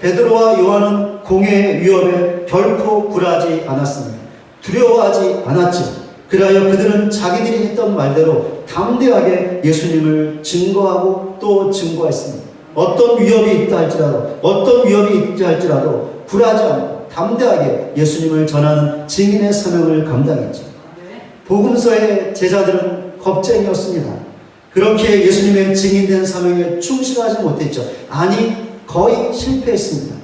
베드로와 요한은 공회의 위협에 결코 굴하지 않았습니다. 두려워하지 않았죠. 그리하여 그들은 자기들이 했던 말대로 담대하게 예수님을 증거하고 또 증거했습니다. 어떤 위협이 있다 할지라도 굴하지 않고 담대하게 예수님을 전하는 증인의 사명을 감당했죠. 복음서의 제자들은 겁쟁이였습니다. 그렇게 예수님의 증인된 사명에 충실하지 못했죠. 아니, 거의 실패했습니다.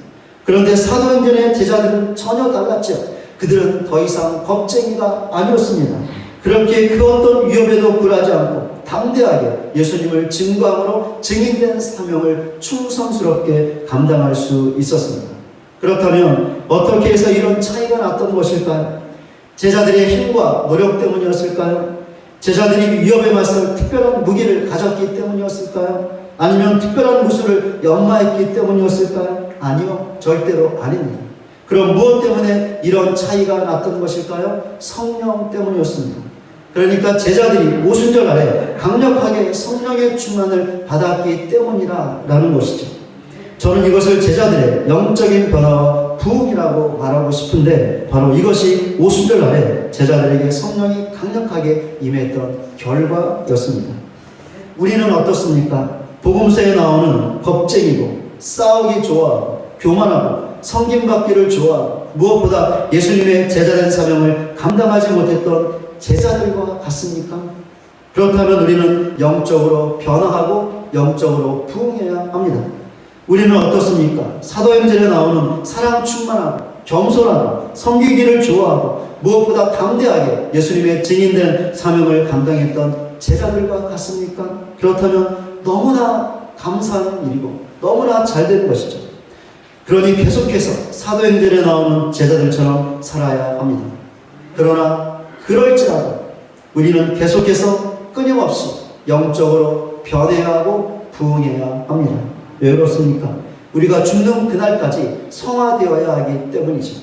그런데 사도행전의 제자들은 전혀 달랐죠. 그들은 더 이상 겁쟁이가 아니었습니다. 그렇게 그 어떤 위협에도 굴하지 않고 담대하게 예수님을 증거함으로 증인된 사명을 충성스럽게 감당할 수 있었습니다. 그렇다면 어떻게 해서 이런 차이가 났던 것일까요? 제자들의 힘과 노력 때문이었을까요? 제자들이 위협에 맞설 특별한 무기를 가졌기 때문이었을까요? 아니면 특별한 무술을 연마했기 때문이었을까요? 아니요, 절대로 아닙니다. 그럼 무엇 때문에 이런 차이가 났던 것일까요? 성령 때문이었습니다. 그러니까 제자들이 오순절 아래 강력하게 성령의 충만을 받았기 때문이라는 것이죠. 저는 이것을 제자들의 영적인 변화와 부흥이라고 말하고 싶은데 바로 이것이 오순절 날에 제자들에게 성령이 강력하게 임했던 결과였습니다. 우리는 어떻습니까? 복음서에 나오는 겁쟁이고 싸우기 좋아하고 교만하고 섬김받기를 좋아하고 무엇보다 예수님의 제자된 사명을 감당하지 못했던 제자들과 같습니까? 그렇다면 우리는 영적으로 변화하고 영적으로 부흥해야 합니다. 우리는 어떻습니까? 사도행전에 나오는 사랑 충만하고 겸손하고 섬기기를 좋아하고 무엇보다 담대하게 예수님의 증인된 사명을 감당했던 제자들과 같습니까? 그렇다면 너무나 감사한 일이고 너무나 잘된 것이죠. 그러니 계속해서 사도행전에 나오는 제자들처럼 살아야 합니다. 그러나 그럴지라도 우리는 계속해서 끊임없이 영적으로 변해야 하고 부흥해야 합니다. 왜 그렇습니까? 우리가 죽는 그날까지 성화되어야 하기 때문이죠.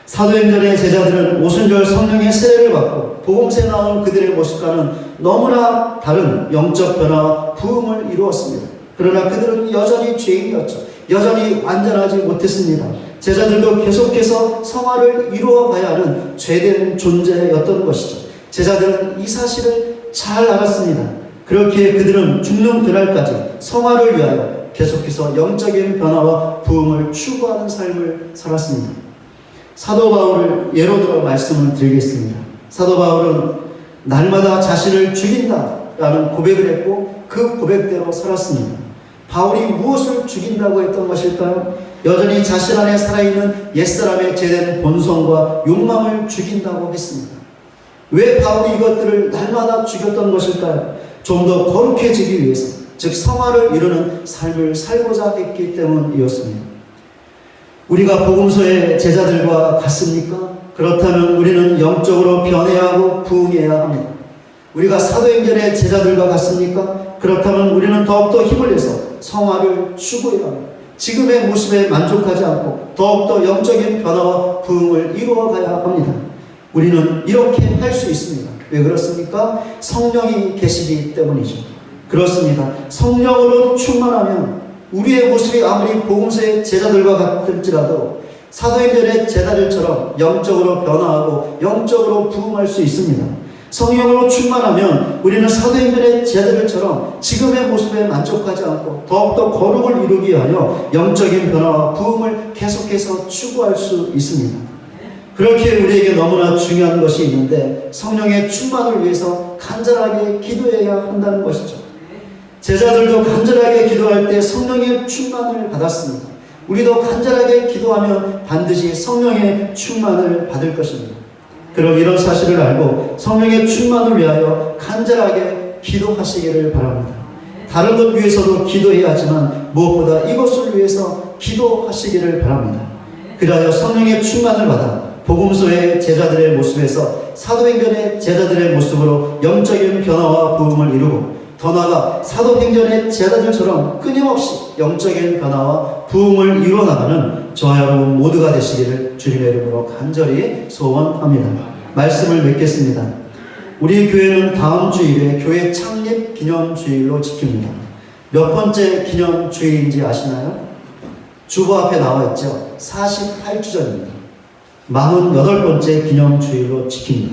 사도행전의 제자들은 오순절 성령의 세례를 받고 복음서에 나온 그들의 모습과는 너무나 다른 영적 변화와 부흥을 이루었습니다. 그러나 그들은 여전히 죄인이었죠. 여전히 완전하지 못했습니다. 제자들도 계속해서 성화를 이루어 가야 하는 죄된 존재였던 것이죠. 제자들은 이 사실을 잘 알았습니다. 그렇게 그들은 죽는 그날까지 성화를 위하여 계속해서 영적인 변화와 부흥을 추구하는 삶을 살았습니다. 사도 바울을 예로 들어 말씀을 드리겠습니다. 사도 바울은 날마다 자신을 죽인다라는 고백을 했고 그 고백대로 살았습니다. 바울이 무엇을 죽인다고 했던 것일까요? 여전히 자신 안에 살아있는 옛사람의 죄된 본성과 욕망을 죽인다고 했습니다. 왜 바울이 이것들을 날마다 죽였던 것일까요? 좀 더 거룩해지기 위해서, 즉 성화를 이루는 삶을 살고자 했기 때문이었습니다. 우리가 복음서의 제자들과 같습니까? 그렇다면 우리는 영적으로 변해야 하고 부흥해야 합니다. 우리가 사도행전의 제자들과 같습니까? 그렇다면 우리는 더욱더 힘을 내서 성화를 추구해야 합니다. 지금의 모습에 만족하지 않고 더욱더 영적인 변화와 부흥을 이루어 가야 합니다. 우리는 이렇게 할 수 있습니다. 왜 그렇습니까? 성령이 계시기 때문이죠. 그렇습니다. 성령으로 충만하면 우리의 모습이 아무리 복음서의 제자들과 같을지라도 사도행전의 제자들처럼 영적으로 변화하고 영적으로 부흥할 수 있습니다. 성령으로 충만하면 우리는 사도행전의 제자들처럼 지금의 모습에 만족하지 않고 더욱더 거룩을 이루기 위하여 영적인 변화와 부흥을 계속해서 추구할 수 있습니다. 그렇게 우리에게 너무나 중요한 것이 있는데 성령의 충만을 위해서 간절하게 기도해야 한다는 것이죠. 제자들도 간절하게 기도할 때 성령의 충만을 받았습니다. 우리도 간절하게 기도하면 반드시 성령의 충만을 받을 것입니다. 그럼 이런 사실을 알고 성령의 충만을 위하여 간절하게 기도하시기를 바랍니다. 다른 것 위해서도 기도해야 하지만 무엇보다 이것을 위해서 기도하시기를 바랍니다. 그리하여 성령의 충만을 받아 복음서의 제자들의 모습에서 사도행전의 제자들의 모습으로 영적인 변화와 부흥을 이루고 더 나아가 사도행전의 제자들처럼 끊임없이 영적인 변화와 부흥을 이루어나가는 저와 여러분 모두가 되시기를 주님의 이름으로 간절히 소원합니다. 말씀을 맺겠습니다. 우리 교회는 다음 주일에 교회 창립 기념주일로 지킵니다. 몇 번째 기념주일인지 아시나요? 주보 앞에 나와 있죠. 48주전입니다. 48번째 기념주일로 지킵니다.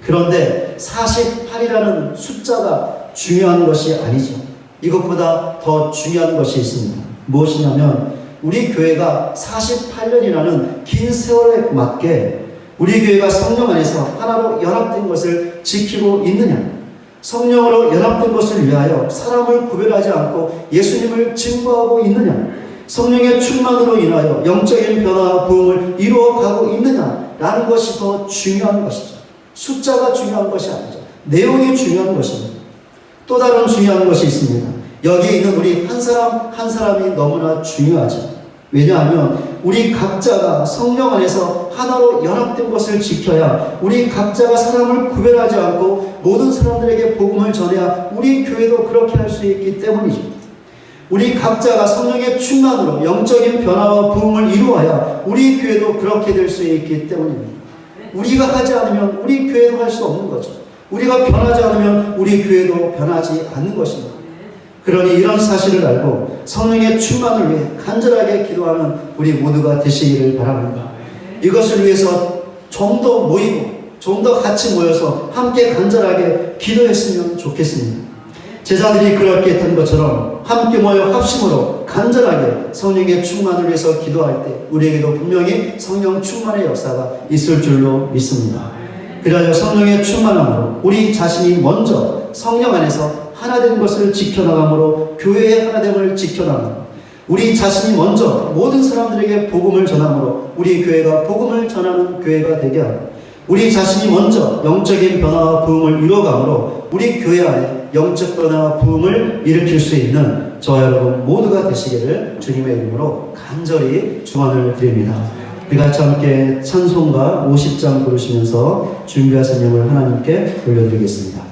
그런데 48이라는 숫자가 중요한 것이 아니죠. 이것보다 더 중요한 것이 있습니다. 무엇이냐면 우리 교회가 48년이라는 긴 세월에 맞게 우리 교회가 성령 안에서 하나로 연합된 것을 지키고 있느냐, 성령으로 연합된 것을 위하여 사람을 구별하지 않고 예수님을 증거하고 있느냐, 성령의 충만으로 인하여 영적인 변화와 부흥을 이루어가고 있느냐라는 것이 더 중요한 것이죠. 숫자가 중요한 것이 아니죠. 내용이 중요한 것입니다. 또 다른 중요한 것이 있습니다. 여기 있는 우리 한 사람 한 사람이 너무나 중요하죠. 왜냐하면 우리 각자가 성령 안에서 하나로 연합된 것을 지켜야 우리 각자가 사람을 구별하지 않고 모든 사람들에게 복음을 전해야 우리 교회도 그렇게 할 수 있기 때문이죠. 우리 각자가 성령의 충만으로 영적인 변화와 부흥을 이루어야 우리 교회도 그렇게 될 수 있기 때문입니다. 우리가 하지 않으면 우리 교회도 할 수 없는 거죠. 우리가 변하지 않으면 우리 교회도 변하지 않는 것입니다. 그러니 이런 사실을 알고 성령의 충만을 위해 간절하게 기도하는 우리 모두가 되시기를 바랍니다. 이것을 위해서 좀 더 모이고 좀 더 같이 모여서 함께 간절하게 기도했으면 좋겠습니다. 제자들이 그렇게 했던 것처럼 함께 모여 합심으로 간절하게 성령의 충만을 위해서 기도할 때 우리에게도 분명히 성령 충만의 역사가 있을 줄로 믿습니다. 그리하여 성령의 충만함으로 우리 자신이 먼저 성령 안에서 하나된 것을 지켜나감으로 교회의 하나됨을 지켜나가고 우리 자신이 먼저 모든 사람들에게 복음을 전함으로 우리 교회가 복음을 전하는 교회가 되게 하고 우리 자신이 먼저 영적인 변화와 부흥을 이루어가므로 우리 교회 안에 영적 변화와 부흥을 일으킬 수 있는 저와 여러분 모두가 되시기를 주님의 이름으로 간절히 축원을 드립니다. 우리 같이 함께 찬송가 50장 부르시면서 준비하신 영을 하나님께 올려드리겠습니다.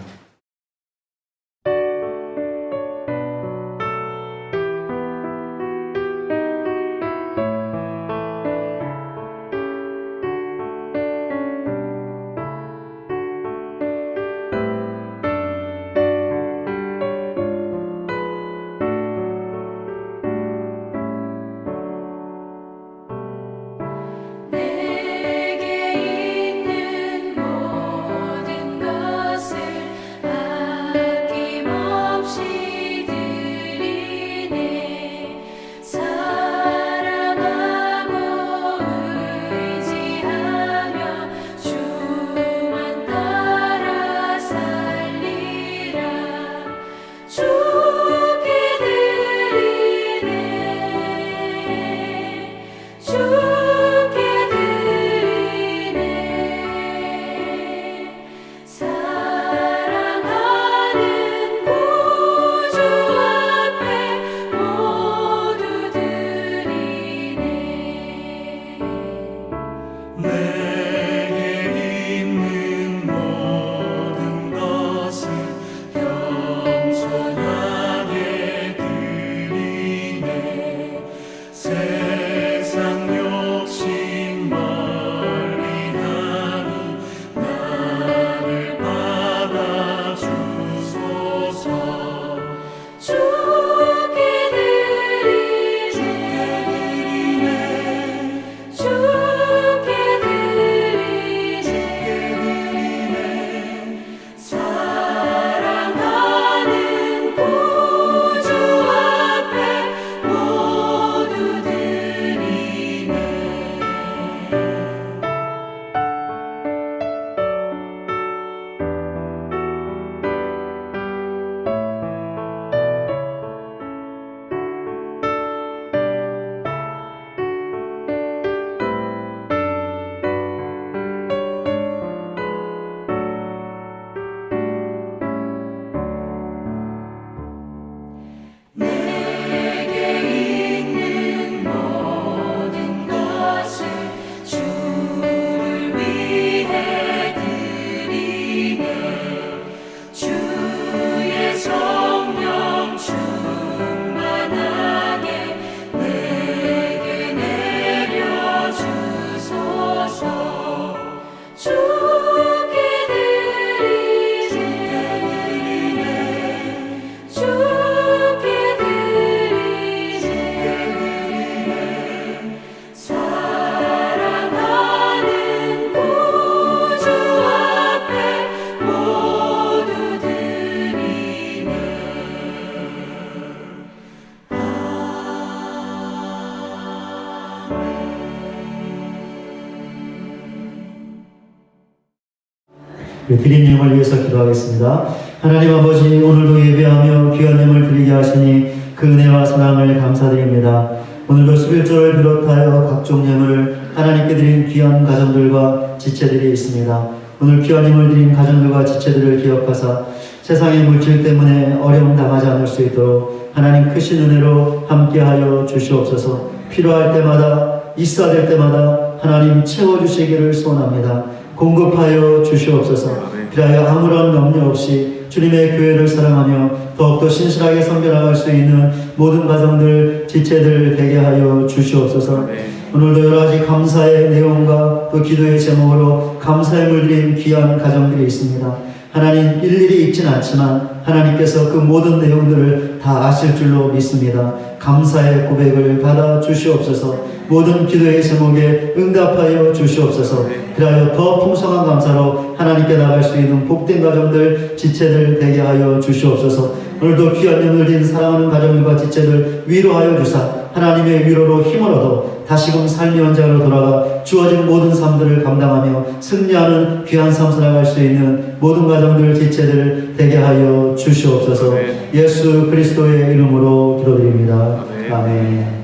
우리 드림님을 위해서 기도하겠습니다. 하나님 아버지, 오늘도 예배하며 귀한 예물 드리게 하시니 그 은혜와 사랑을 감사드립니다. 오늘도 11조를 비롯하여 각종 예물을 하나님께 드린 귀한 가정들과 지체들이 있습니다. 오늘 귀한 예물 드린 가정들과 지체들을 기억하사 세상의 물질 때문에 어려움 당하지 않을 수 있도록 하나님 크신 은혜로 함께하여 주시옵소서. 필요할 때마다, 있어야 될 때마다 하나님 채워주시기를 소원합니다. 공급하여 주시옵소서. 그리하여 아무런 염려 없이 주님의 교회를 사랑하며 더욱더 신실하게 섬겨나갈 수 있는 모든 가정들, 지체들 되게 하여 주시옵소서. 오늘도 여러 가지 감사의 내용과 또 기도의 제목으로 감사의 물드린 귀한 가정들이 있습니다. 하나님 일일이 읽진 않지만 하나님께서 그 모든 내용들을 다 아실 줄로 믿습니다. 감사의 고백을 받아 주시옵소서. 모든 기도의 제목에 응답하여 주시옵소서. 그리하여 더 풍성한 감사로 하나님께 나갈 수 있는 복된 가정들, 지체들 되게 하여 주시옵소서. 오늘도 귀한 영을 진 사랑하는 가정들과 지체들 위로하여 주사 하나님의 위로로 힘을 얻어 다시금 삶의 현장으로 돌아가 주어진 모든 삶들을 감당하며 승리하는 귀한 삶 살아갈 수 있는 모든 가정들, 지체들 되게 하여 주시옵소서. 예수 그리스도의 이름으로 기도드립니다. 아멘.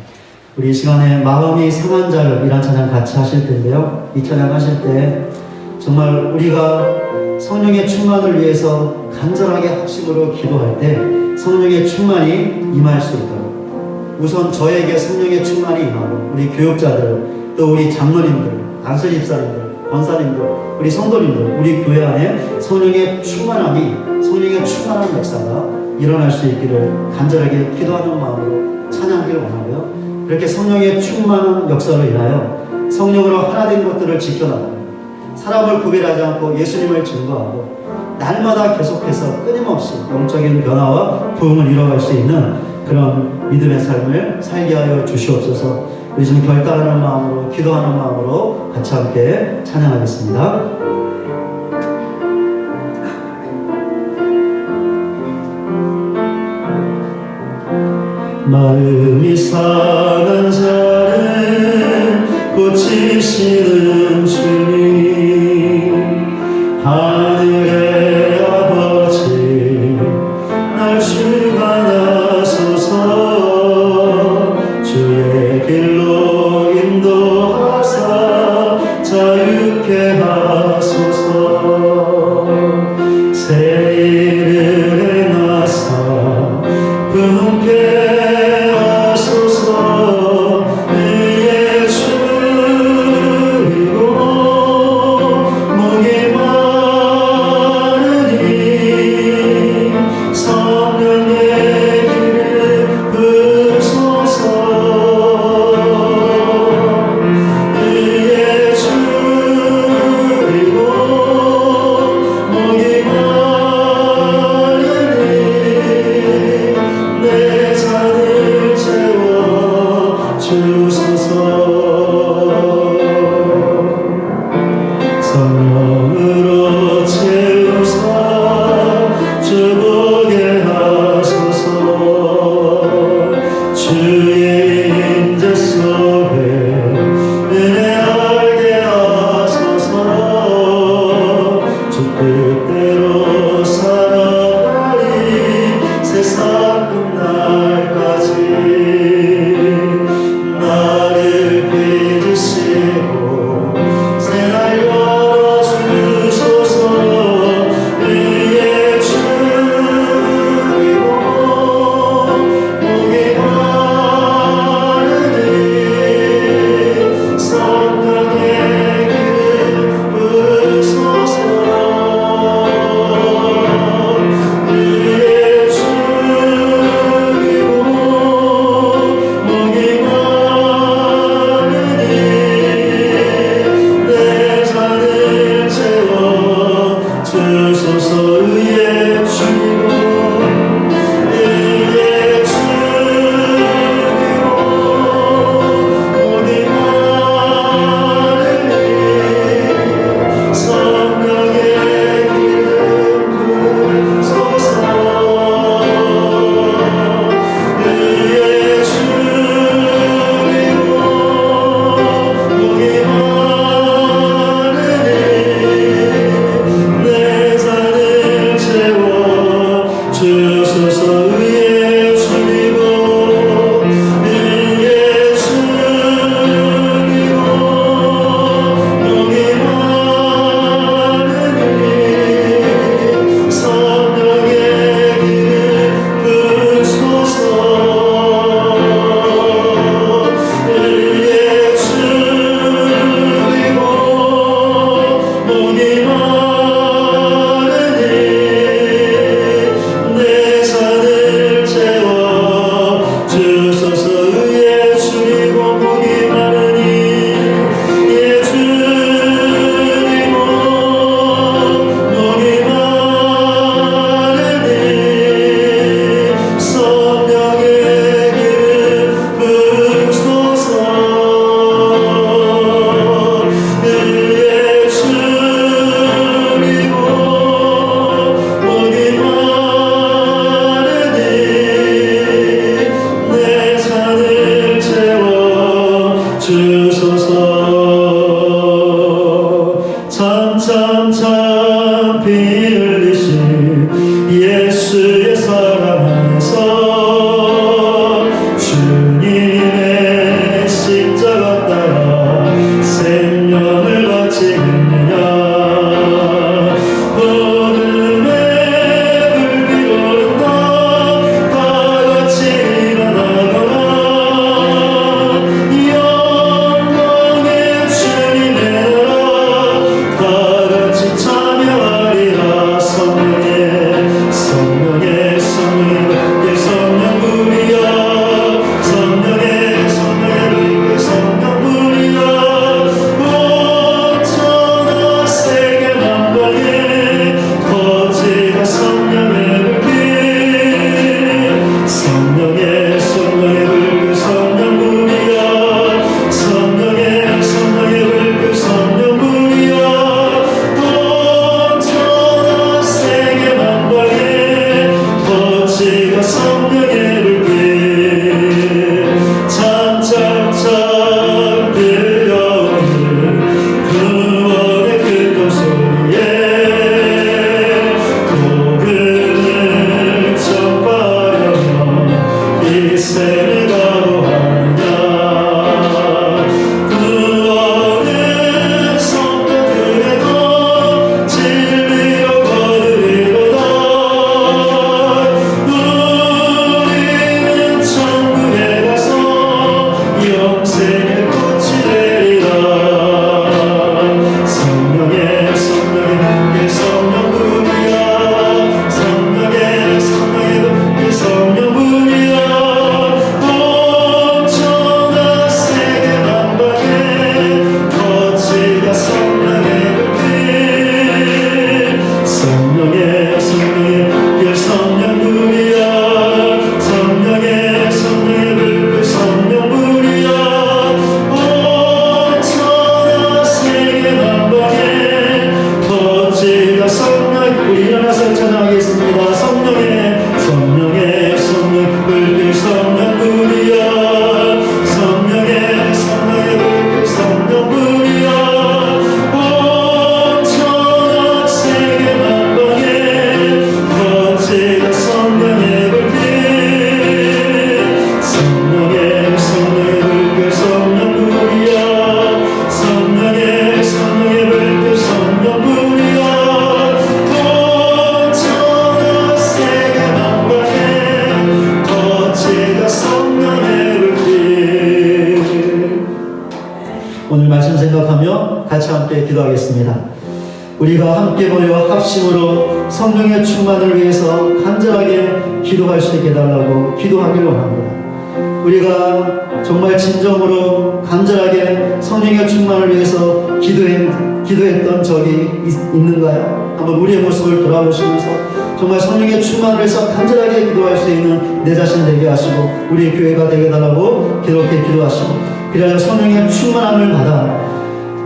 우리 이 시간에 마음이 상한 자를 이란 찬양 같이 하실 텐데요. 이 찬양 하실 때 정말 우리가 성령의 충만을 위해서 간절하게 합심으로 기도할 때 성령의 충만이 임할 수 있도록 우선 저에게 성령의 충만이 임하고 우리 교육자들 또 우리 장로님들, 안수집사님들, 권사님들, 우리 성도님들, 우리 교회 안에 성령의 충만함이 성령의 충만한 역사가 일어날 수 있기를 간절하게 기도하는 마음으로 찬양하기를 원하고요. 그렇게 성령의 충만한 역사로 인하여 성령으로 하나 된 것들을 지켜나가고 사람을 구별하지 않고 예수님을 증거하고 날마다 계속해서 끊임없이 영적인 변화와 부흥을 이뤄갈 수 있는 그런 믿음의 삶을 살게 하여 주시옵소서. 우리 지금 결단하는 마음으로 기도하는 마음으로 같이 함께 찬양하겠습니다. 마음이 상한 자를 고치시는 주님, 하늘의 아버지 날 주관하소서. 주의 길로 인도하사 자유케 하소서. 새 일을 행하사 분께 묵상하며 같이 함께 기도하겠습니다. 우리가 함께 모여 합심으로 성령의 충만을 위해서 간절하게 기도할 수 있게 해달라고 기도하기를 원합니다. 우리가 정말 진정으로 간절하게 성령의 충만을 위해서 기도했던 적이 있는가요? 한번 우리의 모습을 돌아보시면서 정말 성령의 충만을 위해서 간절하게 기도할 수 있는 내 자신 되게 하시고 우리 교회가 되게 해달라고 기도해 기도하시고, 그래야 성령의 충만함을 받아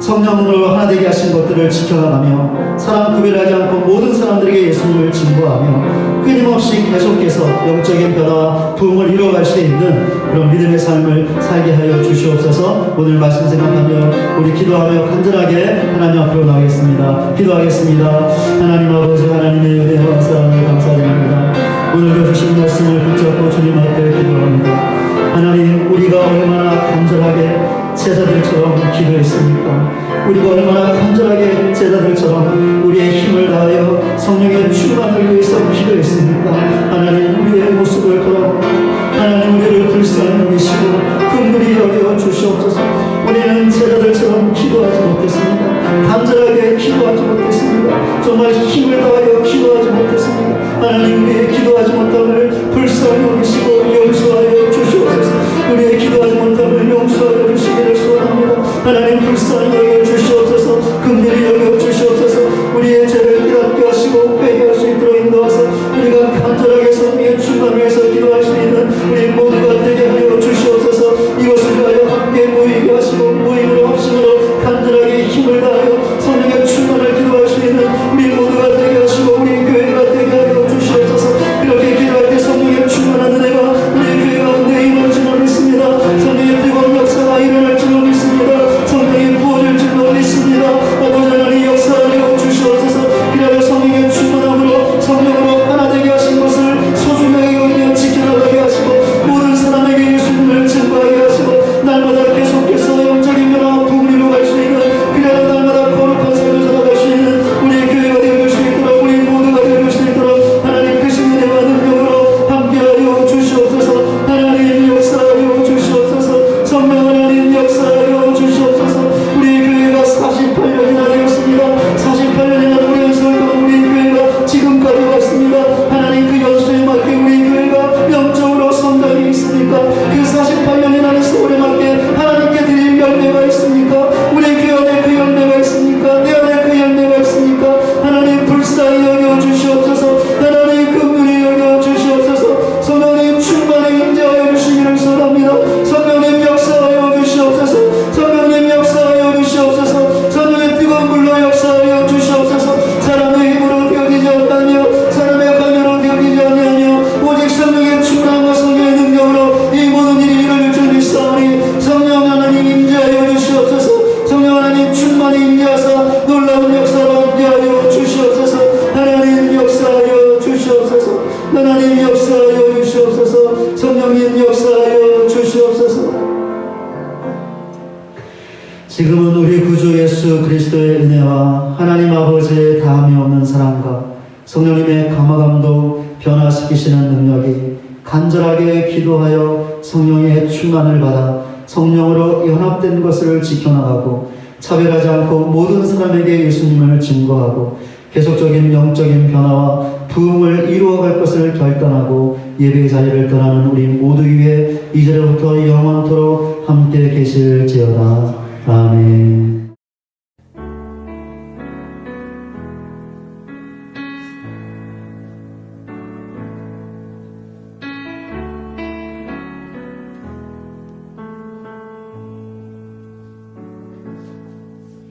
성령으로 하나 되게 하신 것들을 지켜나가며 사람 구별하지 않고 모든 사람들에게 예수님을 증거하며 끊임없이 계속해서 영적인 변화와 부흥을 이루어갈 수 있는 그런 믿음의 삶을 살게 하여 주시옵소서. 오늘 말씀 생각하며 우리 기도하며 간절하게 하나님 앞으로 나가겠습니다. 기도하겠습니다. 하나님 아버지, 하나님의 은혜와 사랑을 감사드립니다. 오늘도 주신 말씀을 붙잡고 주님 앞에 기도합니다. 하나님, 우리가 얼마나 간절하게 제자들처럼 기도했습니까? 우리가 얼마나 간절하게 제자들처럼 우리의 힘을 다하여 성령의 충만을 위해서 기도했습니까? 하나님, 우리의 모습을 돌아보고 하나님, 우리를 불쌍히 여기시고 긍휼히 여겨 주시옵소서. 우리는 제자들처럼 기도하지 못했습니다. 간절하게 기도하지 못했습니다. 정말 힘을 다하여 기도하지 못했습니다. 하나님, 우리의 기도하지 못함을 불쌍히 여기시고 용서하여 주시옵소서. 우리의 기도하지 못함을 용서하여 주시기를 소원합니다. 하나님, 불쌍히 여겨 주시옵소서. 긍휼히 여겨 주시옵소서. 우리의 죄를 깨닫게 하시고 회개할 수 있도록 인도하사 우리가 간절하게 성령의 충만을 위해서 기도할 수 있는 우리 모두가 되게 하여 주시옵소서. 이것을 위하여 함께 모이게 하시고 모임으로 합심으로 간절하게 힘을 다하여 성령의 충만을 기도할 수 있는 우리 모두가 되게 하시고 우리 교회가 되게 하여 주시옵소서. 그렇게 기도할 때 성령의 충만한 은혜가 우리 교회 가운데 임할 줄 믿습니다. 성령의 뜨거운 역사가 일어날 줄 믿습니다. 성령의 부어질 줄 믿습니다. 아버지 하나님, 역사하여 주시옵소서. 그리하여 성령의 충만함으로 성령으로 하나 되게 하신 것을 소중하게 여기며 지켜나가게 하시고 모든 사람에게 예수님을 증거하게 하시고 날마다 계속해서 영적인 변화와 부흥으로 갈 수 있는, 그리하여 날마다 거룩한 삶을 살아갈 수 있는 우리 교회가 되어줄 수 있도록 우리 모두가 되어줄 수 있도록 하나님 그 신의 능력으로 함께하여 주시옵소서. 하나님, 역사하여 주시옵소서. 성령 하나님, 역사하여 주시옵소서. 우리 교회가 48년이나 되었습니다. 48년이나 우리 연수했던 우리 교회가 지금까지 왔습니다. 하나님, 그 연수에 맞게 우리 교회가 영적으로 성장이 있습니까? 그 48년이라는 세월에 맞게 하나님께 드릴 열매가 있습니까? 우리 교회 안에 그 열매가 있습니까? 내 안에 그 열매가 있습니까? 하나님, 불쌍히 여겨 주시옵소서. 하나님, 긍휼히 여겨 주시옵소서. 성령님 충만히 임재하여 주시기를 소원합니다. 성령님 역사하여 주시옵소서. 성령님 역사하여 주시옵소서. 성령의 뜨거운 불로 역사하여 주시옵소서. 사람의 힘으로 되어지지 않으며 사람의 강요로 되어지지 않으며 오직 성령의 충만함과 성령의 능력으로 이 모든 일이 이루어질 줄 믿사오니 성령 하나님 임재하여 주시옵소서. 성령 하나님 충만히 임재하사 놀라운 역사로 함께하여 주시옵소서. 하나님, 역사하여 주시옵소서. 하나님, 역사하여 주시옵소서. 성령님, 역사하여 주시옵소서. 지금은 우리 구주 예수 그리스도의 은혜와 하나님 아버지의 다함이 없는 사랑과 성령님의 감화감도 변화시키시는 능력이 간절하게 기도하여 성령의 충만을 받아 성령으로 연합된 것을 지켜나가고 차별하지 않고 모든 사람에게 예수님을 증거하고 계속적인 영적인 변화와 부흥을 이루어갈 것을 결단하고 예배의 자리를 떠나는 우리 모두 위에 이제로부터 영원토록 함께 계실지어다. 아멘.